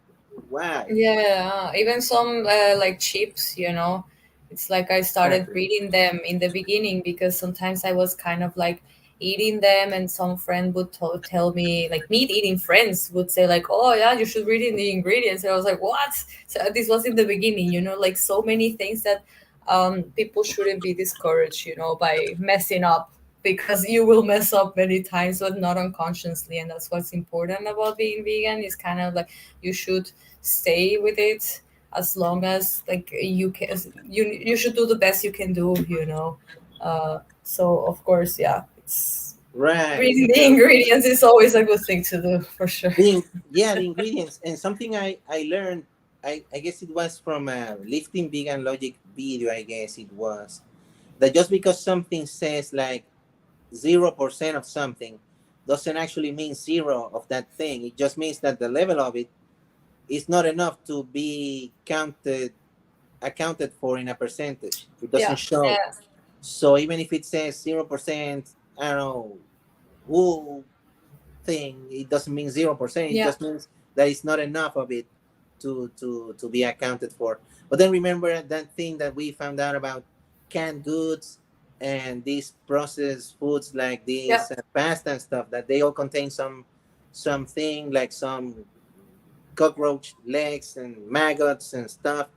why? yeah, even some like chips, you know. It's like I started Exactly. reading them in the beginning because sometimes I was kind of like eating them, and some friend would tell me, like meat eating friends would say like, oh yeah, you should read in the ingredients. And I was like, what? So this was in the beginning, you know, like so many things that people shouldn't be discouraged, you know, by messing up, because you will mess up many times but not unconsciously. And that's what's important about being vegan, is kind of like you should stay with it as long as like you can. You should do the best you can do, you know. So of course, yeah, it's Right. reading the ingredients is always a good thing to do, for sure. The ingredients, and something I learned. I guess it was from a lifting vegan logic video. I guess it was that just because something says like 0% of something doesn't actually mean zero of that thing. It just means that the level of it is not enough to be accounted for in a percentage. It doesn't Yeah. show. Yeah. So even if it says 0%, I don't know, wool thing, it doesn't mean 0%. It Yeah. just means that it's not enough of it to be accounted for. But then remember that thing that we found out about canned goods and these processed foods like Yeah. these pasta and stuff, that they all contain something like some cockroach legs and maggots and stuff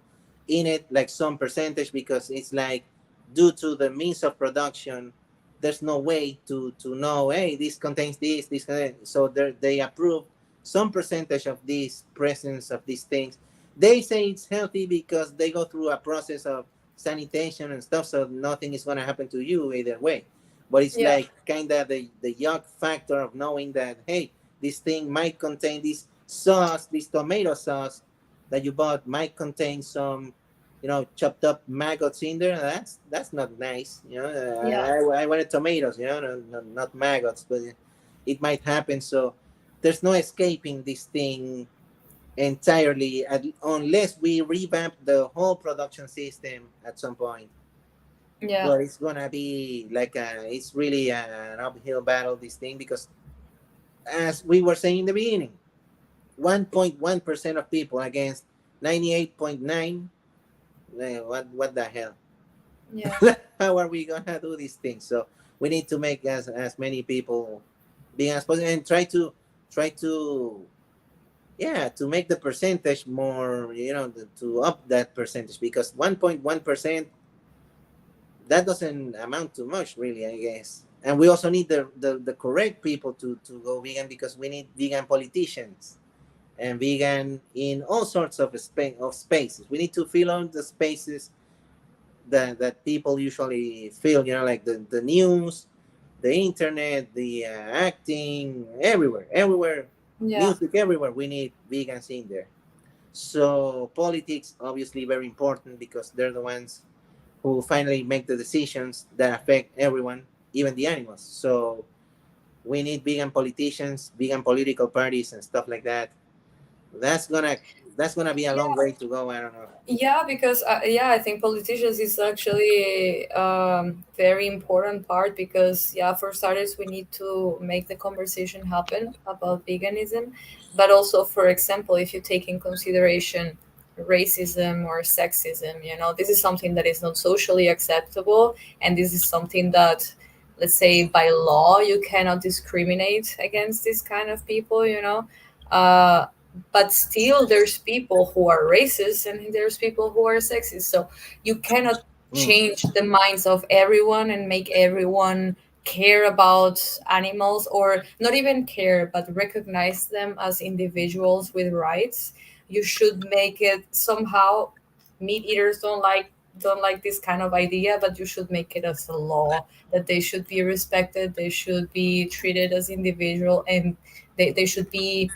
in it, like some percentage, because it's like due to the means of production, there's no way to know. Hey, this contains this contains. So they approve some percentage of this presence of these things. They say it's healthy because they go through a process of sanitation and stuff, so nothing is gonna happen to you either way. But it's Yeah. like kind of the yuck factor of knowing that, hey, this thing might contain this sauce, this tomato sauce that you bought might contain some, chopped up maggots in there. That's not nice. Yeah. I wanted tomatoes, not maggots, but it might happen. So there's no escaping this thing entirely unless we revamp the whole production system at some point. Yeah. But it's gonna be like it's really an uphill battle, this thing, because as we were saying in the beginning, 1.1% of people against 98.9. What the hell? Yeah. How are we gonna do these things? So we need to make as many people being as possible, and try to yeah, to make the percentage more, to up that percentage, because 1.1%, that doesn't amount to much, really, I guess. And we also need the correct people to go vegan, because we need vegan politicians and vegan in all sorts of spaces. We need to fill on the spaces that people usually fill, like the news, the internet, the acting, everywhere, Yeah. music, everywhere. We need vegans in there. So politics, obviously, very important, because they're the ones who finally make the decisions that affect everyone, even the animals. So we need vegan politicians, vegan political parties, and stuff like that. That's gonna that's gonna be a long way to go. I don't know. Yeah, because yeah, I think politicians is actually very important part because yeah, for starters, we need to make the conversation happen about veganism, but also, for example, if you take in consideration racism or sexism, this is something that is not socially acceptable, and this is something that, let's say, by law, you cannot discriminate against this kind of people. But still there's people who are racist and there's people who are sexist, so you cannot Mm. change the minds of everyone and make everyone care about animals, or not even care but recognize them as individuals with rights. You should make it somehow. Meat eaters don't like this kind of idea, but you should make it as a law that they should be respected, they should be treated as individual, and they should be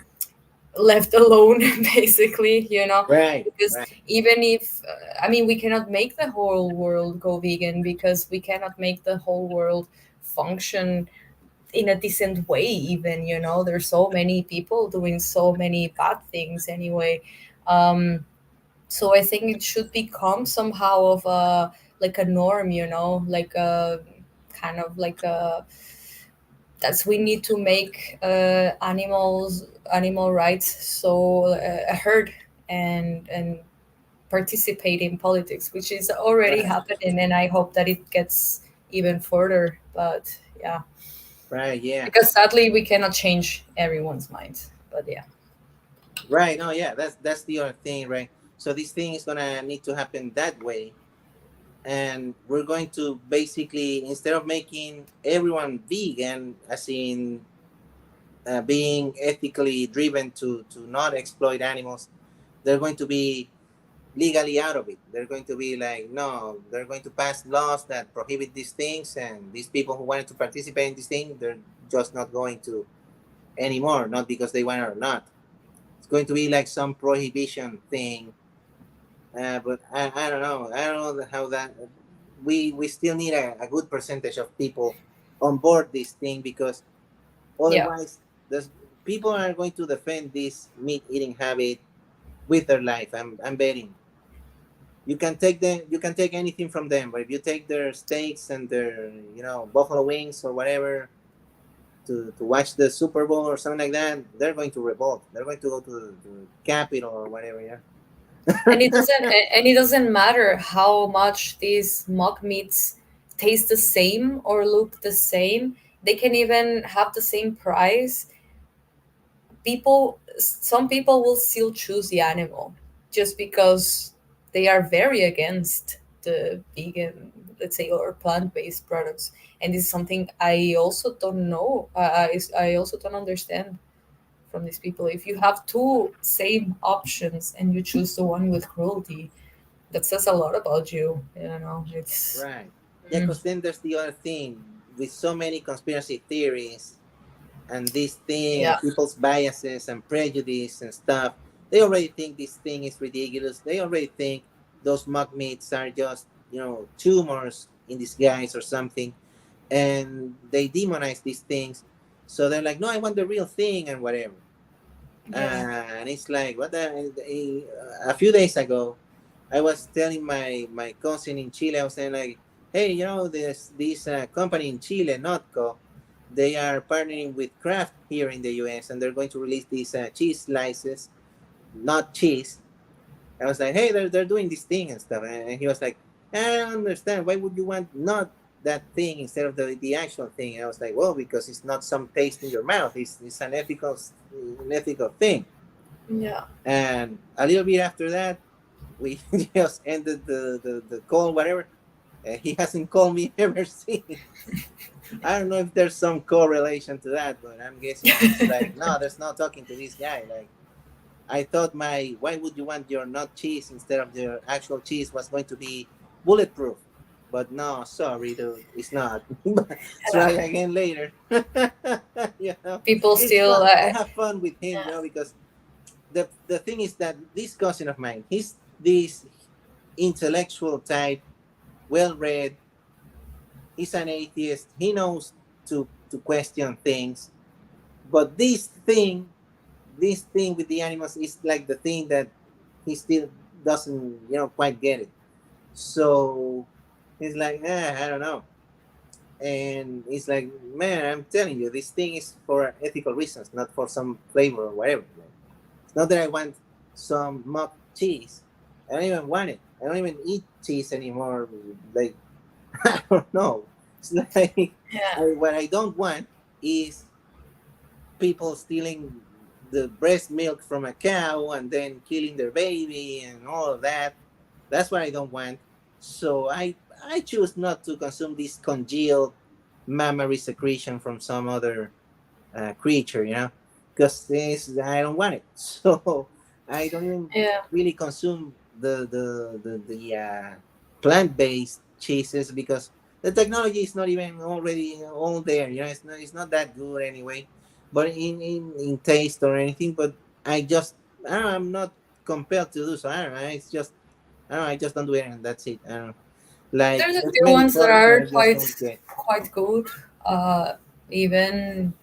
left alone basically, Right, because right. even if I mean, we cannot make the whole world go vegan because we cannot make the whole world function in a decent way, even, there's so many people doing so many bad things anyway. So I think it should become somehow of a, like a norm, like a kind of like a, that's, we need to make animal rights so a herd and participate in politics, which is already Right, happening, and I hope that it gets even further. But yeah, right, yeah. because sadly we cannot change everyone's minds. But yeah. Right. No, yeah, that's the other thing, right? So this thing is gonna need to happen that way, and we're going to basically, instead of making everyone vegan, as in being ethically driven to not exploit animals, they're going to be legally out of it. They're going to be like, no, they're going to pass laws that prohibit these things, and these people who wanted to participate in this thing, they're just not going to anymore, not because they want it or not. It's going to be like some prohibition thing. But I don't know. I don't know how that. We still need a good percentage of people on board this thing, because Yeah. otherwise there's people are going to defend this meat eating habit with their life. I'm betting. You can take them, you can take anything from them, but if you take their steaks and their, buffalo wings or whatever to watch the Super Bowl or something like that, they're going to revolt. They're going to go to the Capitol or whatever. Yeah. And it doesn't matter how much these mock meats taste the same or look the same. They can even have the same price. Some people will still choose the animal just because they are very against the vegan, let's say, or plant-based products. And this is something I also don't know. I also don't understand from these people. If you have two same options and you choose the one with cruelty, that says a lot about you. It's Right. Yeah, mm, because then there's the other thing with so many conspiracy theories and this thing yeah, and people's biases and prejudice and stuff. They already think this thing is ridiculous. They already think those mock meats are just, tumors in disguise or something. And they demonize these things. So they're like, no, I want the real thing and whatever. yeah, And it's like, a few days ago, I was telling my cousin in Chile, I was saying like, hey, this company in Chile, Notco, they are partnering with Kraft here in the US, and they're going to release these cheese slices, not cheese. I was like, hey, they're doing this thing and stuff. And he was like, I don't understand. Why would you want not that thing instead of the actual thing? And I was like, well, because it's not some taste in your mouth. It's an ethical thing. yeah. And a little bit after that, we just ended the call, whatever. He hasn't called me ever since. I don't know if there's some correlation to that, but I'm guessing he's like, no, there's no talking to this guy. Like, I thought why would you want your not cheese instead of your actual cheese was going to be bulletproof. But no, sorry, dude, it's not. Try again later. People It's still, fun. I have fun with him, yeah, because the thing is that this cousin of mine, he's this intellectual type, well read. He's an atheist. He knows to question things. But this thing with the animals is like the thing that he still doesn't, quite get it. So he's like, I don't know. And he's like, man, I'm telling you, this thing is for ethical reasons, not for some flavor or whatever. Like, it's not that I want some mock cheese. I don't even want it. I don't even eat cheese anymore. Like, I don't know. It's like, yeah, what I don't want is people stealing the breast milk from a cow and then killing their baby and all of that. That's what I don't want. So I choose not to consume this congealed mammary secretion from some other creature, because I don't want it. So I don't even yeah. really consume the plant based cheeses, because the technology is not even already all there. It's not that good anyway, but in taste or anything. But I don't know, I'm not compelled to do so. I don't know. It's just I don't know. I just don't do it, and that's it. I don't know. Like, There's a there's few many ones that products that are I just quite don't get. quite good. Even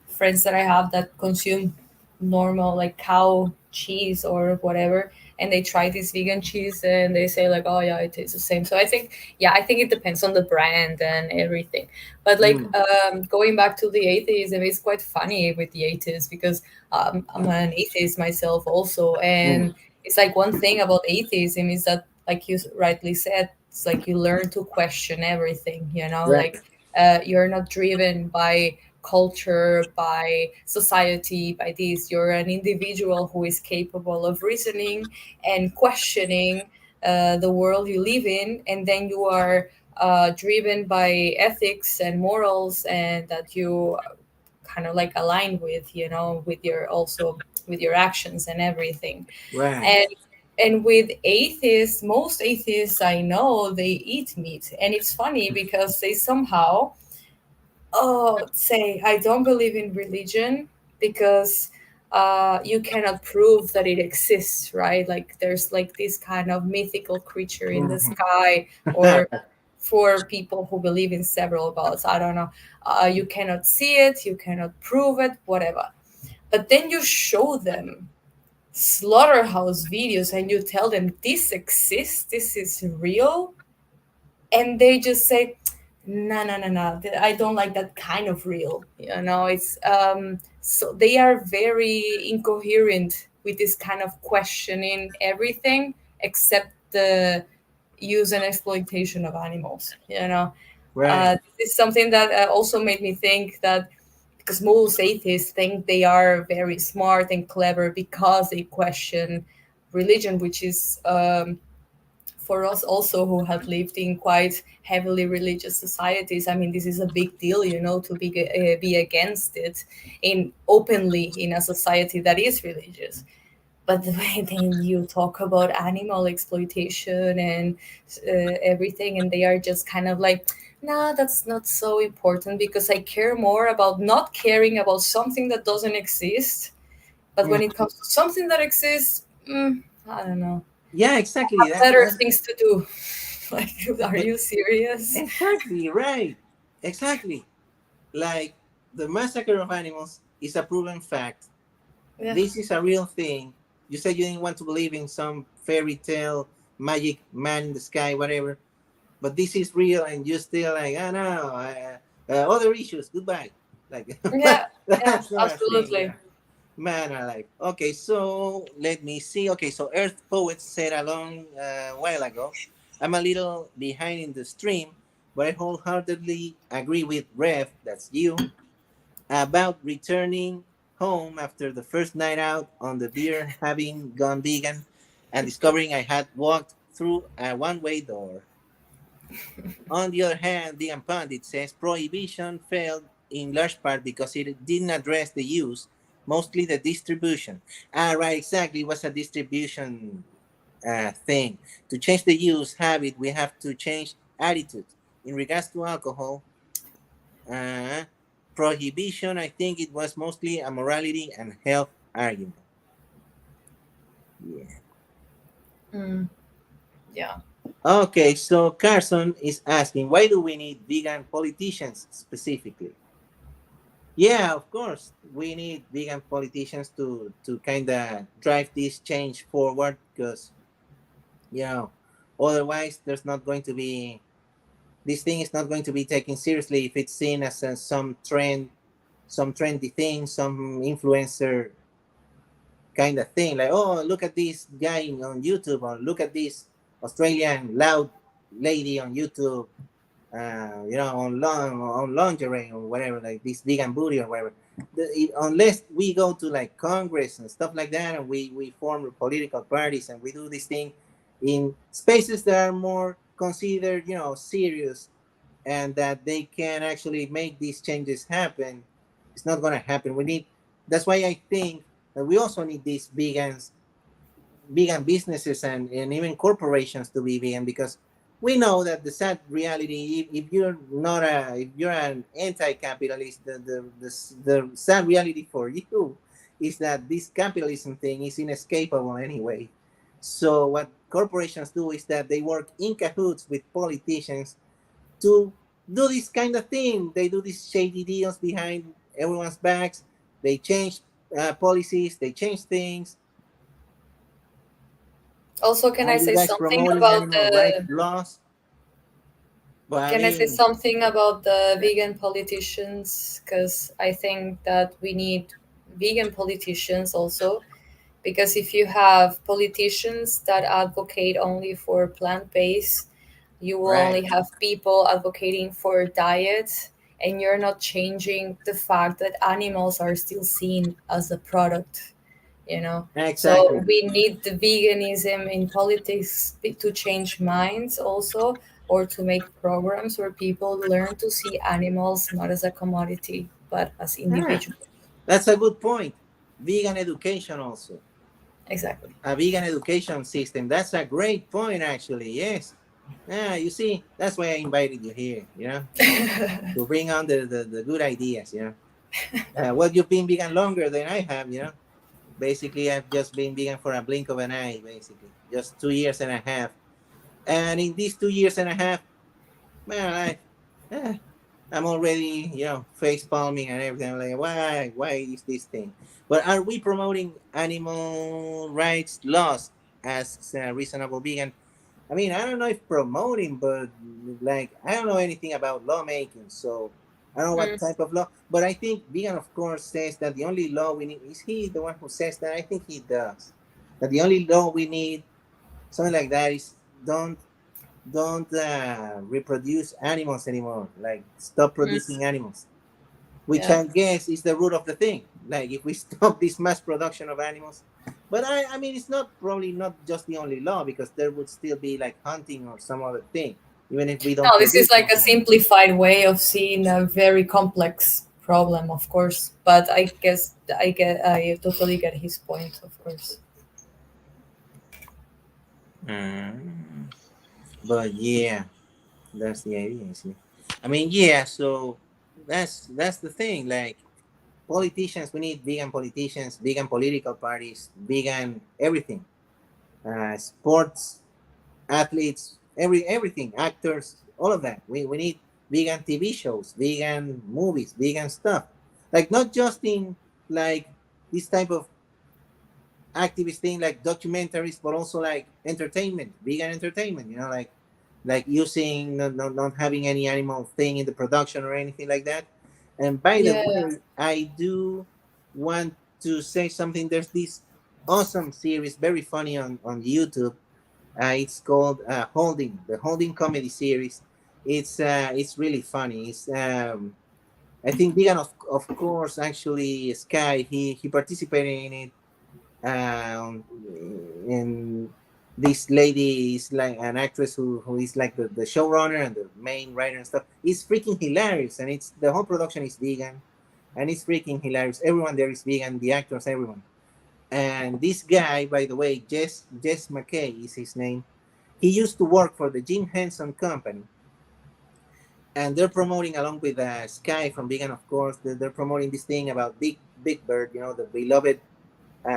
friends that I have that consume normal like cow cheese or whatever, and they try this vegan cheese and they say like, oh yeah, it tastes the same. So I think it depends on the brand and everything. But like, Mm, going back to the atheism, it's quite funny with the atheists because I'm an atheist myself also, mm, and it's like one thing about atheism is that, like you rightly said, it's like you learn to question everything, right. like you're not driven by culture, by society, by this. You're an individual who is capable of reasoning and questioning the world you live in, and then you are driven by ethics and morals, and that you kind of like align with, with your also with your actions and everything. Right. And with atheists, most atheists I know, they eat meat, and it's funny because they somehow say, I don't believe in religion because you cannot prove that it exists, right? Like there's like this kind of mythical creature in the Mhm. sky, or for people who believe in several gods. I don't know. You cannot see it, you cannot prove it, whatever. But then you show them slaughterhouse videos and you tell them this exists, this is real, and they just say, no, no, no, no, I don't like that kind of real. It's so they are very incoherent with this kind of questioning everything except the use and exploitation of animals. Right. This is something that also made me think that because most atheists think they are very smart and clever because they question religion, which is for us also who have lived in quite heavily religious societies. I mean, this is a big deal, to be against it in openly in a society that is religious. But the way then you talk about animal exploitation and everything, and they are just kind of like, nah, that's not so important because I care more about not caring about something that doesn't exist. But when Mm. it comes to something that exists, I don't know, Yeah, exactly. better That's things to do. Like, are but you serious? exactly right. Exactly. Like the massacre of animals is a proven fact. Yeah. This is a real thing. You said you didn't want to believe in some fairy tale, magic man in the sky, whatever. But this is real, and you still like, oh no, other issues. Goodbye. Like Yeah. Yeah. that's not a thing. Absolutely. Yeah. Man, I like. Okay, so let me see. Okay, so Earth Poets said a long while ago, I'm a little behind in the stream, but I wholeheartedly agree with Rev, that's you, about returning home after the first night out on the beer, having gone vegan, and discovering I had walked through a one way door. On the other hand, Vegan Pundit says prohibition failed in large part because it didn't address the use, mostly the distribution. Ah, right, exactly. It was a distribution thing. To change the use habit, we have to change attitude. In regards to alcohol, uh, prohibition, I think it was mostly a morality and health argument. Yeah. Mm, yeah. Okay, so Carson is asking, why do we need vegan politicians specifically? Yeah, of course, we need vegan politicians to kind of drive this change forward because you know otherwise there's not going to be this thing is not going to be taken seriously if it's seen as some trend, some trendy thing, some influencer kind of thing. Like, oh, look at this guy on YouTube, or look at this Australian loud lady on YouTube, on lingerie or whatever, like this vegan booty or whatever. Unless we go to like Congress and stuff like that, and we form political parties and we do this thing in spaces that are more considered, serious, and that they can actually make these changes happen, it's not going to happen. We need. That's why I think that we also need these vegan businesses and even corporations to be vegan, because we know that the sad reality, if you're not if you're an anti-capitalist, the sad reality for you is that this capitalism thing is inescapable anyway. So what corporations do is that they work in cahoots with politicians to do this kind of thing. They do these shady deals behind everyone's backs. They change policies, they change things. Also, can Are I you say guys something promoting about animal rights the laws? But I Can I say mean, something about the vegan politicians? Because I think that we need vegan politicians also. Because if you have politicians that advocate only for plant based, you will right? only have people advocating for diet, and you're not changing the fact that animals are still seen as a product. So Exactly. we need the veganism in politics to change minds also, or to make programs where people learn to see animals not as a commodity but as Yeah, individuals. that's a good point. Vegan education also. Exactly. A vegan education system. That's a great point, actually. Yes. Yeah, you see, that's why I invited you here, to bring on the good ideas, well, you've been vegan longer than I have, Basically, I've just been vegan for a blink of an eye, basically. Just 2 years and a half. And in these 2 years and a half, man, eh, I'm already, face palming and everything. I'm like, why is this thing? But are we promoting animal rights laws as reasonable vegan? I mean, I don't know if promoting, but like, I don't know anything about lawmaking, so I don't know what Mm. type of law. But I think vegan, of course, says that the only law we need is he the one who says that. I think he does. That the only law we need, something like that, is don't don't reproduce animals anymore. Like, stop Mm. producing animals, which Yeah. I guess is the root of the thing. Like, if we stop this mass production of animals, but I mean, it's not probably not just the only law, because there would still be like hunting or some other thing, even if we don't No, this is produce like those a animals. simplified way of seeing a very complex problem, of course. But I guess I totally get his point, of course. Mm. But yeah, that's the idea. See, I mean, yeah. So that's the thing. Like, politicians, we need vegan politicians, vegan political parties, vegan everything. Sports athletes, everything, actors, all of that. We need vegan TV shows, vegan movies, vegan stuff. Like, not just in like this type of activist thing like documentaries, but also like entertainment, vegan entertainment. Like using not having any animal thing in the production or anything like that. And by the Yeah. way, I do want to say something. There's this awesome series, very funny on YouTube. It's called Holding, the Holding comedy series. It's really funny. I think Vegan, of course, actually, Sky, he participated in it. And this lady is like an actress who is like the showrunner and the main writer and stuff. It's freaking hilarious, and it's the whole production is vegan, and it's freaking hilarious. Everyone there is vegan, the actors, everyone. And this guy, by the way, Jess McKay is his name. He used to work for the Jim Henson Company, and they're promoting, along with Sky from Vegan, of course. They're promoting this thing about Big Bird, the beloved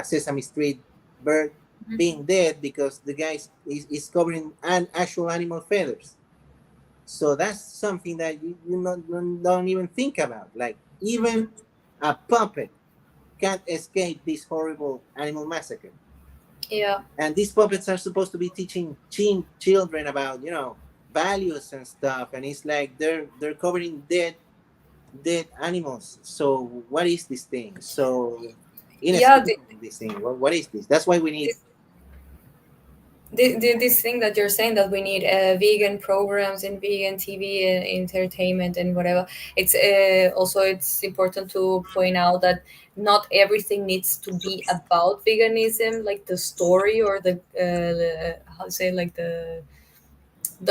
Sesame Street bird, being dead because the guy is covering actual animal feathers. So that's something that you don't even think about. Like, Mhm. even a puppet can't escape this horrible animal massacre. Yeah. And these puppets are supposed to be teaching children about values and stuff, and it's like they're covering dead animals. So what is this thing? So Yeah. inescapable, this thing. What is this? That's why we need. This thing that you're saying, that we need vegan programs and vegan TV and entertainment and whatever. It's also, it's important to point out that not everything needs to be about veganism, like the story or how to say, like the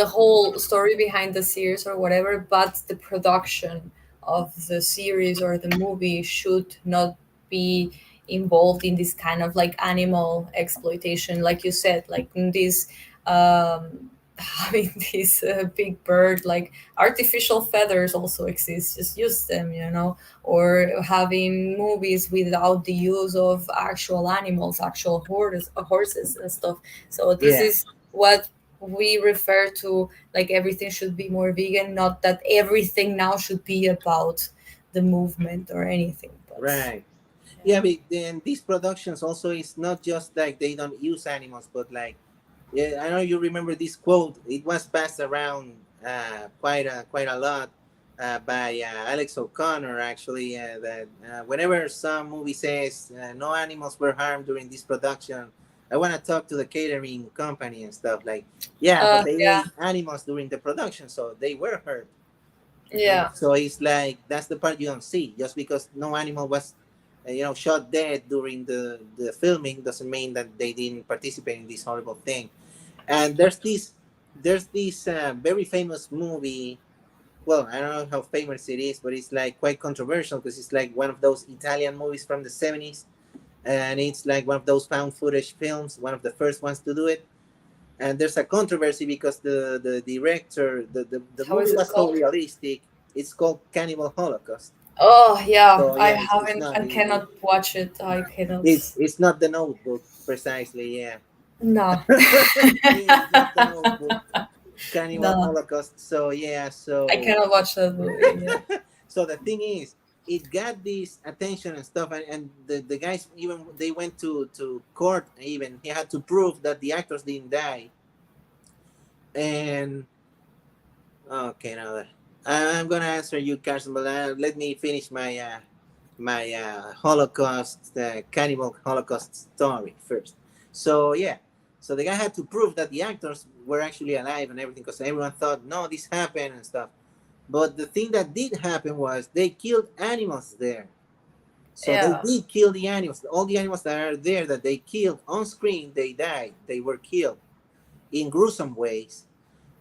whole story behind the series or whatever, but the production of the series or the movie should not be involved in this kind of like animal exploitation, like you said, like in this having this big bird, like artificial feathers also exist, just use them, or having movies without the use of actual animals, actual horses and stuff. So this Yeah, is what we refer to, like everything should be more vegan, not that everything now should be about the movement or anything, but right. yeah. Yeah, but then these productions also is not just like they don't use animals, but like, yeah, I know you remember this quote. It was passed around quite a lot by Alex O'Connor, actually. That whenever some movie says no animals were harmed during this production, I want to talk to the catering company and stuff. Like, yeah, but they Yeah. ate animals during the production, so they were hurt. Yeah. So it's like that's the part you don't see. Just because no animal was, shot dead during the filming doesn't mean that they didn't participate in this horrible thing. And there's this very famous movie. Well, I don't know how famous it is, but it's like quite controversial because it's like one of those Italian movies from the 70s, and it's like one of those found footage films, one of the first ones to do it. And there's a controversy because the director, the How movie is it was so called? realistic. It's called Cannibal Holocaust. Oh yeah, So I yeah, it's haven't not and cannot watch it. I cannot. it's not the Notebook precisely. Yeah, No. it's not the Notebook. Cannibal No, Holocaust. So yeah, I so cannot watch that movie. Yeah. so the thing is, it got this attention and stuff, and the guys even they went to court. Even he had to prove that the actors didn't die. And okay, now I'm gonna answer you, Carson, but let me finish my Holocaust, cannibal Holocaust story first. So yeah, so the guy had to prove that the actors were actually alive and everything, because everyone thought no, this happened and stuff. But the thing that did happen was they killed animals there. So they Yeah. did kill the animals. All the animals that are there that they killed on screen, they died. They were killed in gruesome ways.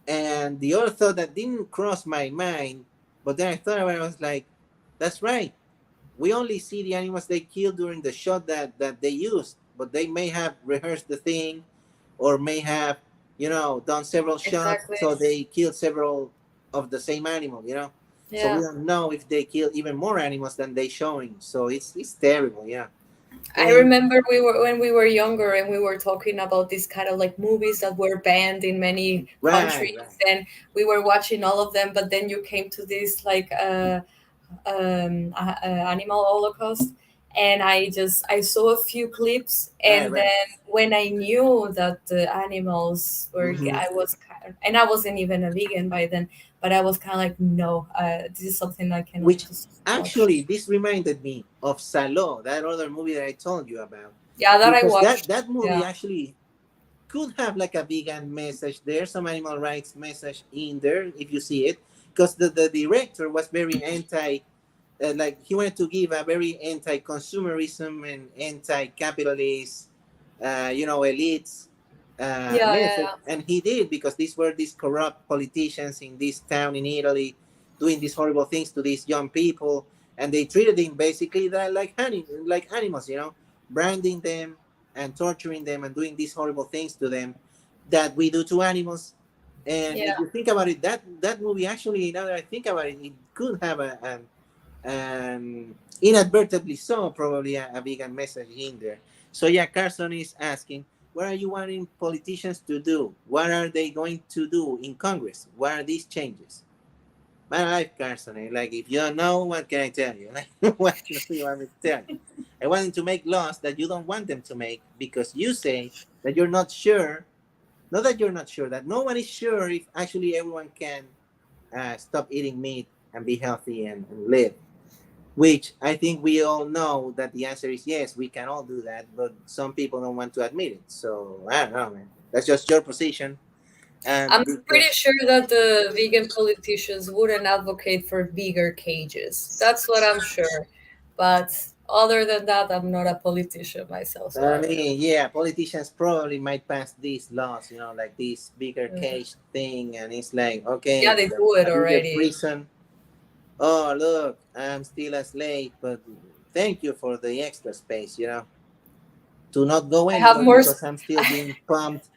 And the other thought that didn't cross my mind, but then I thought about it, I was like, that's right. We only see the animals they killed during the shot that they used, but they may have rehearsed the thing or may have, done several shots. Exactly. So they killed several of the same animal. So we Yeah. don't know if they kill even more animals than they showing. So it's terrible, yeah. I And remember we were when we were younger and we were talking about these kind of like movies that were banned in many right, countries, right. and we were watching all of them, but then you came to this like animal holocaust, and I saw a few clips, Right, and right. then when I knew that the animals were, Hmm. I was kind of, and I wasn't even a vegan by then, but I was kind of like, no, this is something I cannot Which just watch. actually this reminded me of Salo, that other movie that I told you about, Yeah, that I because that watched. that movie Yeah. actually could have like a vegan message there, some animal rights message in there if you see it, because the director was very anti, like he wanted to give a very anti-consumerism and anti-capitalist, elites Yeah, yeah, message, yeah. and he did, because these were these corrupt politicians in this town in Italy doing these horrible things to these young people, and they treated them basically like animals, branding them and torturing them and doing these horrible things to them that we do to animals. And if Yeah. you think about it, that movie actually, now that I think about it, it could have inadvertently so probably a vegan message in there. So yeah, Carson is asking, what are you wanting politicians to do? What are they going to do in Congress? What are these changes? My life, Carson. Like, if you don't know, what can I tell you? Like, what do you want me to tell you? I want them to make laws that you don't want them to make, because you say that you're not sure. Not that you're not sure, that no one is sure if actually everyone can stop eating meat and be healthy and live. Which I think we all know that the answer is yes, we can all do that, but some people don't want to admit it. So I don't know, man. That's just your position. I'm pretty Because sure that the vegan politicians wouldn't advocate for bigger cages. That's what I'm sure. But other than that, I'm not a politician myself, so I I don't know. mean, yeah, politicians probably might pass these laws, like this bigger Uh, cage thing, and it's like, okay, yeah, they do it a bigger already. prison. Oh, look, I'm still a slave, but thank you for the extra space, to not go I have anywhere more. because I'm still being pumped,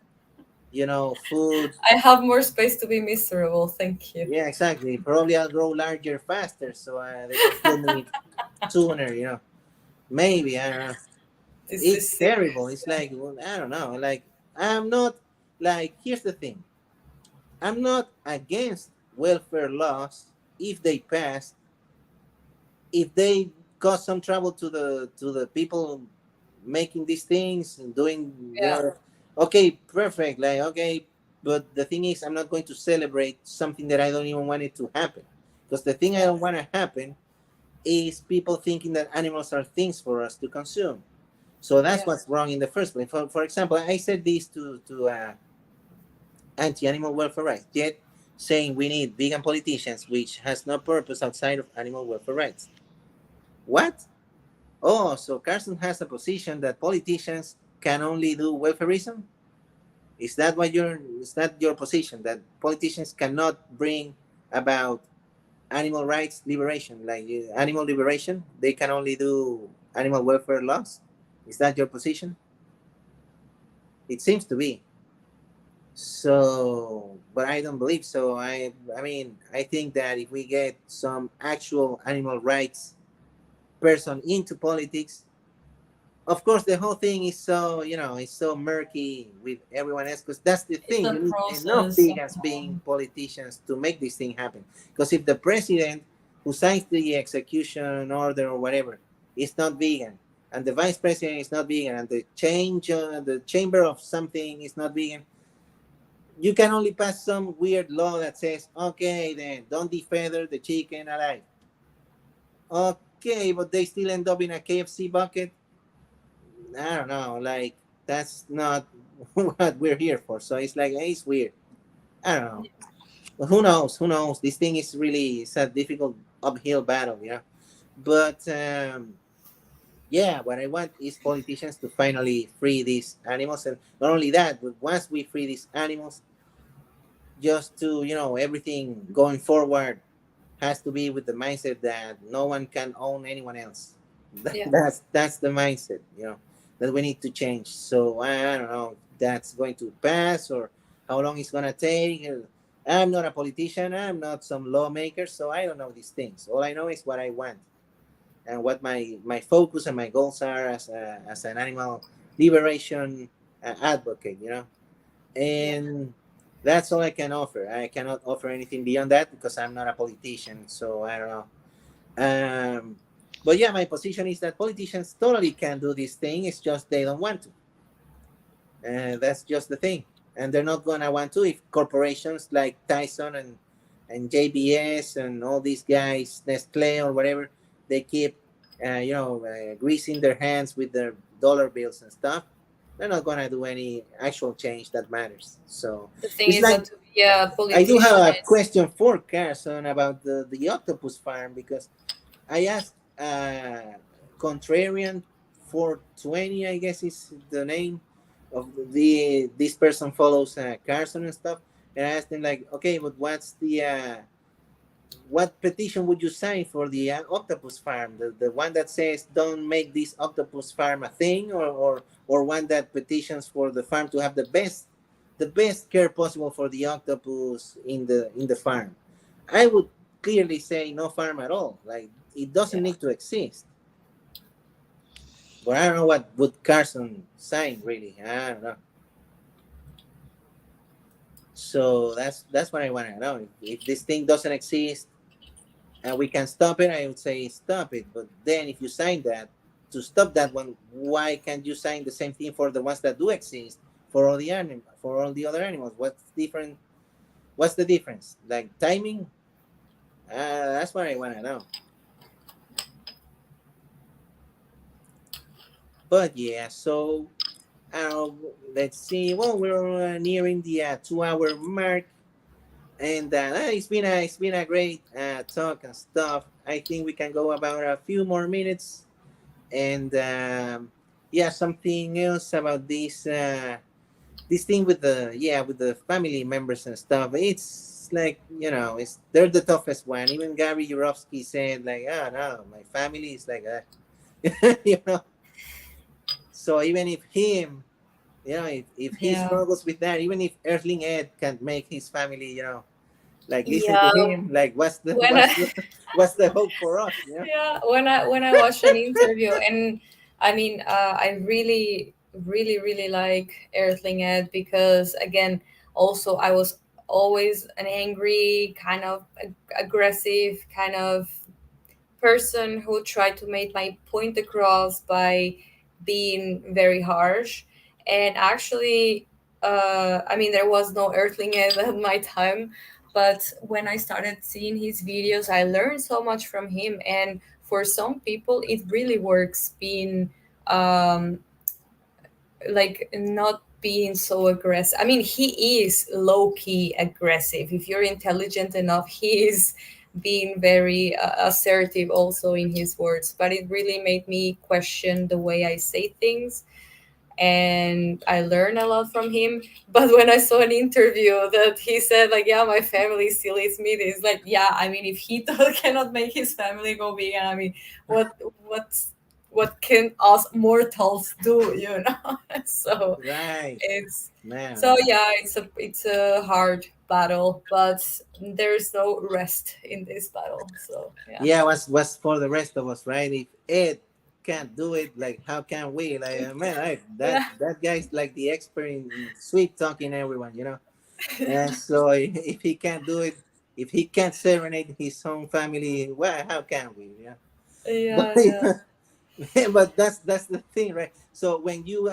food. I have more space to be miserable. Thank you. Yeah, exactly. Probably I'll grow larger faster, so they can kill me sooner, Maybe, I don't know. This is It's terrible. serious. It's like, well, I don't know. Like, I'm not, like, here's the thing. I'm not against welfare laws if they pass, if they cause some trouble to the people making these things and doing, Yeah, okay, perfect. Like, okay, but the thing is, I'm not going to celebrate something that I don't even want it to happen. Because the thing I yeah, don't want to happen is people thinking that animals are things for us to consume. So that's yeah, what's wrong in the first place. For example, I said this to anti-animal welfare rights, yet saying we need vegan politicians, which has no purpose outside of animal welfare rights. What? Oh, so Carson has a position that politicians can only do welfareism? Is that your position, that politicians cannot bring about animal rights liberation, like animal liberation? They can only do animal welfare laws? Is that your position? It seems to be. So, but I don't believe so. I mean, I think that if we get some actual animal rights person into politics, of course, the whole thing is so, it's so murky with everyone else, because that's the It's thing. a You need enough process. vegans being politicians to make this thing happen. Because if the president who signs the execution order or whatever is not vegan, and the vice president is not vegan, and the chamber of something is not vegan, you can only pass some weird law that says, okay, then don't defeather the chicken alive. Okay, but they still end up in a KFC bucket. I don't know, like that's not what we're here for. So it's like it's weird. I don't know. But who knows? Who knows? This thing is really, it's a difficult uphill battle, But yeah, what I want is politicians to finally free these animals, and not only that, but once we free these animals, just to everything going forward has to be with the mindset that no one can own anyone else. Yeah. That's the mindset, that we need to change. So I don't know if that's going to pass or how long it's gonna take. I'm not a politician. I'm not some lawmaker, so I don't know these things. All I know is what I want and what my focus and my goals are as an animal liberation advocate. Yeah. And that's all I can offer. I cannot offer anything beyond that because I'm not a politician. So I don't know. But yeah, my position is that politicians totally can do this thing. It's just they don't want to. And that's just the thing. And they're not gonna want to if corporations like Tyson and JBS and all these guys, Nestle or whatever, they keep greasing their hands with their dollar bills and stuff. They're not gonna do any actual change that matters. So The thing it's is like, that to be a I do have politician a is, question for Carson about the octopus farm, because I asked Contrarian 420, I guess is the name of this person follows Carson and stuff, and I asked him like, okay, but what's the what petition would you sign for the octopus farm? The one that says don't make this octopus farm a thing, or one that petitions for the farm to have the best care possible for the octopus in the farm. I would clearly say no farm at all. Like it doesn't yeah. need to exist. But I don't know what would Carson sign really. I don't know. So that's what I want to know. If this thing doesn't exist and we can stop it, I would say stop it. But then if you sign that to stop that one, why can't you sign the same thing for the ones that do exist for all the other animals? What's different? What's the difference? Like timing? That's what I want to know. But yeah, so let's see. Well, we're nearing the 2-hour mark, and it's been a great talk and stuff. I think we can go about a few more minutes, and yeah, something else about this thing with the family members and stuff. It's like they're the toughest one. Even Gary Yurovsky said like, oh no, my family is like you know. So even if he Yeah. struggles with that, even if Earthling Ed can't make his family, like listen to Yeah. him, like what's the When what's I the what's the hope for us? yeah, when I watched an interview, and I mean, I really, really, really like Earthling Ed because again, also I was always an angry, kind of aggressive, kind of person who tried to make my point across by being very harsh. And actually, I mean, there was no Earthling at my time, but when I started seeing his videos, I learned so much from him. And for some people, it really works being um, like not being so aggressive. I mean, he is low key aggressive. If you're intelligent enough, he is being very assertive also in his words. But it really made me question the way I say things, and I learned a lot from him. But when I saw an interview that he said like, yeah, my family still eats meat, it's like, yeah, I mean, if he cannot make his family go vegan, I mean, what's what can us mortals do, you know? So Right, it's so man. yeah, it's a hard battle, but there's no rest in this battle. So yeah. Yeah, what's for the rest of us, right? If Ed can't do it, like how can we? Like man, that Yeah. that guy's like the expert in sweet talking everyone, you know. And so if he can't do it, if he can't serenade his own family, well, how can we? Yeah. But Yeah, yeah. but that's the thing, right? So when you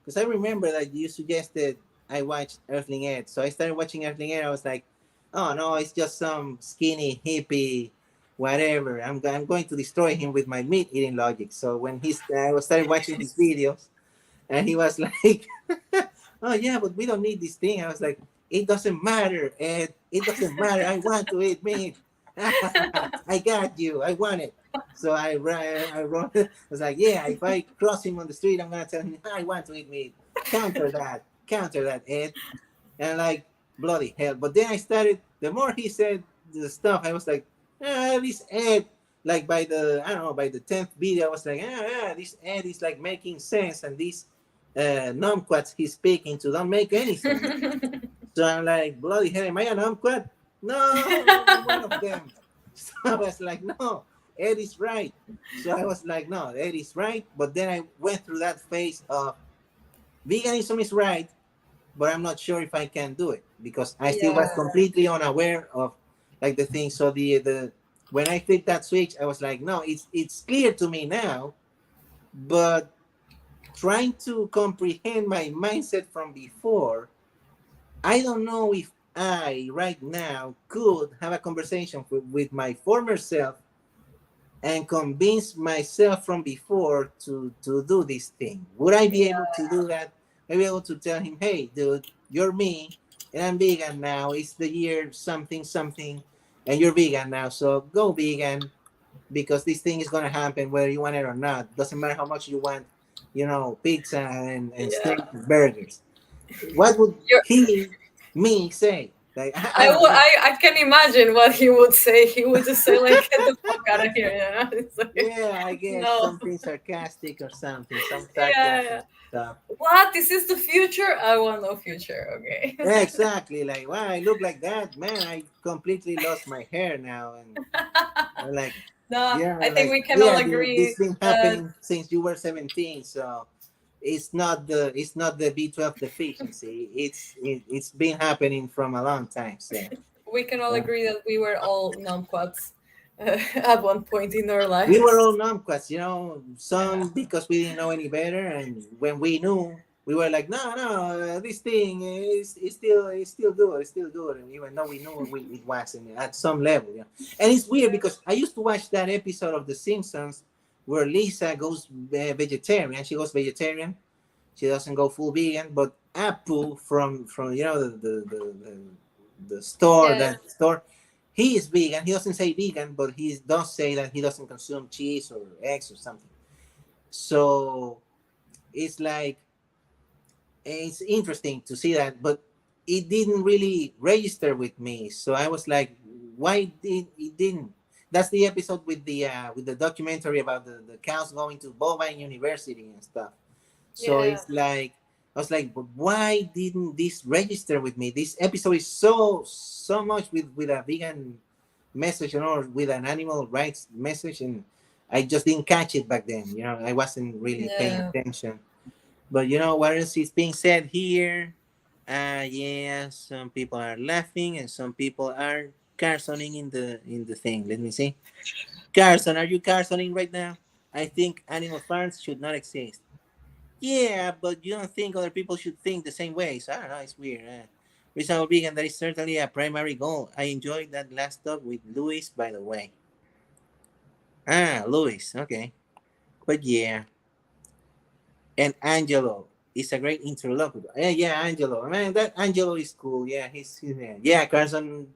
because I remember that you suggested I watch Earthling Ed, so I started watching Earthling Ed. I was like, oh no, it's just some skinny hippie, whatever. I'm going to destroy him with my meat eating logic. So when I started watching his videos, and he was like, oh yeah, but we don't need this thing. I was like, it doesn't matter, Ed. It doesn't matter. I want to eat meat. I got you. I want it. So I wrote. I was like, yeah. If I cross him on the street, I'm gonna tell him I want to eat meat. Counter that, Ed. And like bloody hell. But then I started. The more he said the stuff, I was like, this Ed. Like by the I don't know by the 10th video, I was like, this Ed is like making sense, and these numquats he's speaking to don't make any sense. So I'm like, bloody hell, am I an numquat? No, I'm one of them. So I was like, no, Ed is right. So I was like, no, Ed is right. But then I went through that phase of veganism is right, but I'm not sure if I can do it because I still was Yeah. completely unaware of like the thing. So the when I flipped that switch, I was like, no, it's clear to me now, but trying to comprehend my mindset from before, I don't know if I right now could have a conversation with my former self and convince myself from before to do this thing. Would I be able to do that? I'd be able to tell him, hey, dude, you're me and I'm vegan now. It's the year something, something, and you're vegan now. So go vegan because this thing is going to happen whether you want it or not. Doesn't matter how much you want, pizza and steak Yeah. and burgers. What would You're, me say? Like, I don't know. I can imagine what he would say. He would just say like, "Get the fuck out of here!" You know? It's like, Yeah, I guess no. something sarcastic or something, some Yeah, sarcasm yeah. stuff. What? This is the future? I want no future. Okay. Yeah, exactly. Like, wow, I look like that, man. I completely lost my hair now, and I'm like, No, yeah, I think like, we can all yeah, dude, this agree been that happening since you were 17, so it's not the B12 deficiency. It's been happening from a long time. So we can all uh, agree that we were all numquats at one point in our we were lives. all numquats, Yeah. some because we didn't know any better, and when we knew, we were like, no, no, this thing is still good, it's still good, and even though we knew it wasn't at some level, And it's weird because I used to watch that episode of The Simpsons where Lisa goes vegetarian. She goes vegetarian. She doesn't go full vegan, but Apu from the store, Yeah. that store, he is vegan. He doesn't say vegan, but he does say that he doesn't consume cheese or eggs or something. So it's like it's interesting to see that, but it didn't really register with me. So I was like, why did it didn't? That's the episode with the documentary about the cows going to Bovine University and stuff. So Yeah. it's like I was like, but why didn't this register with me? This episode is so much with a vegan message, with an animal rights message, and I just didn't catch it back then. I wasn't really paying Yeah. attention. But what else is being said here? Yeah, some people are laughing and some people are carsoning in the thing. Let me see. Carson, are you carsoning right now? I think animal farms should not exist. Yeah, but you don't think other people should think the same way. So I don't know. It's weird. Reasonable vegan, that is certainly a primary goal. I enjoyed that last talk with Luis, by the way. Luis. Okay. But yeah. And Angelo is a great interlocutor. Yeah, Angelo. Man, that Angelo is cool. Yeah, he's yeah. Carson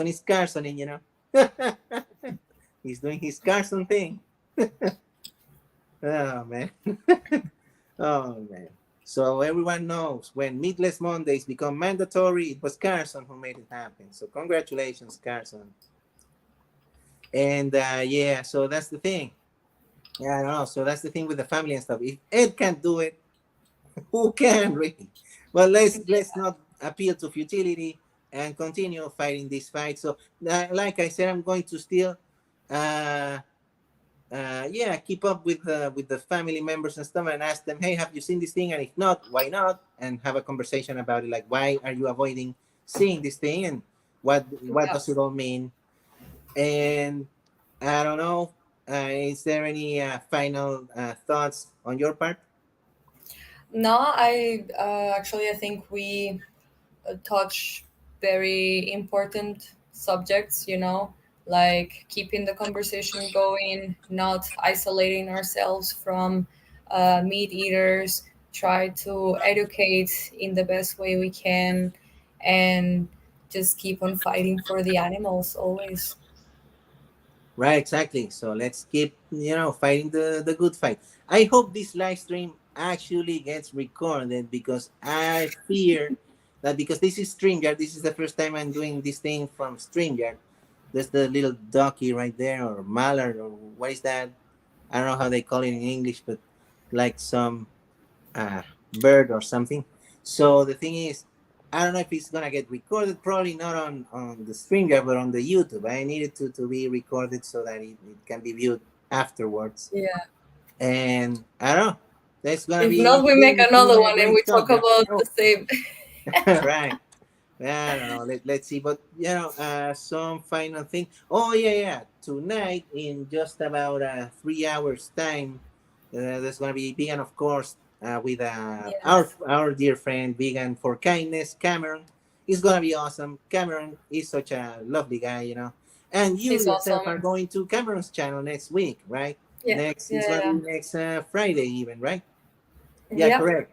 is Carsoning. He's doing his Carson thing. Oh man. Oh man. So everyone knows when Meatless Mondays become mandatory, it was Carson who made it happen. So congratulations, Carson. And yeah, so that's the thing. Yeah, I don't know. So that's the thing with the family and stuff. If Ed can't do it, who can really? Well, let's not appeal to futility and continue fighting this fight. So, like I said, I'm going to still uh, yeah, keep up with the family members and stuff, and ask them, hey, have you seen this thing? And if not, why not? And have a conversation about it, like why are you avoiding seeing this thing, and what Yeah. does it all mean? And I don't know. Is there any final thoughts on your part? No, I actually I think we touch very important subjects, you know, like keeping the conversation going, not isolating ourselves from meat eaters, try to educate in the best way we can, and just keep on fighting for the animals always. Right, exactly. So let's keep, fighting the good fight. I hope this live stream actually gets recorded, because I fear that, because this is StreamYard, this is the first time I'm doing this thing from StreamYard. There's the little ducky right there, or mallard, or what is that? I don't know how they call it in English, but like some uh, bird or something. So the thing is, I don't know if it's gonna get recorded. Probably not on the Stringer, but on the YouTube. I need it to be recorded so that it can be viewed afterwards. Yeah. And I don't know. That's gonna If be not, we make it's another been a one and we great talk talk. Yeah. about the Oh, same. right. I don't know. Let's see. But some final thing. Oh yeah, yeah. Tonight, in just about 3 hours time, there's gonna be vegan, of course, with Yes. our dear friend Vegan for Kindness, Cameron. It's gonna be awesome. Cameron is such a lovely guy. And you He's yourself are awesome. going to Cameron's channel next week, right? Yeah. Next, it's gonna be Yeah. next Friday, even, right? Yeah, Yeah. correct.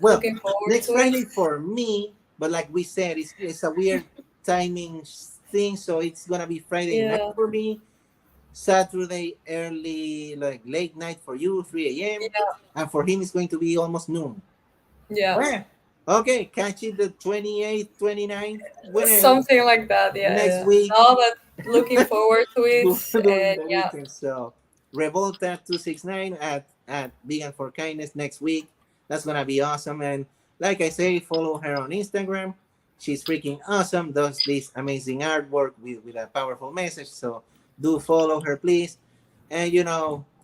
Well, Looking forward next to it. Friday for me, but like we said, it's a weird timing thing, so it's gonna be Friday night Yeah. for me, Saturday early, like late night for you, 3 a.m., Yeah. and for him it's going to be almost noon. Yeah. Well, okay, catch it the 28th, 29th, whenever, Something like that. Yeah. next Yeah. week, No, but looking forward to it. during And the yeah. weekend. So Revolta 269 at Vegan for Kindness next week. That's gonna be awesome. And like I say, follow her on Instagram. She's freaking awesome. Does this amazing artwork with a powerful message. So do follow her, please. And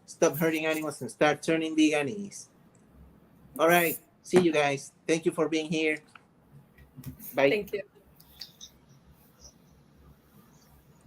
stop hurting animals and start turning veganese. All right. See you guys. Thank you for being here. Bye. Thank you.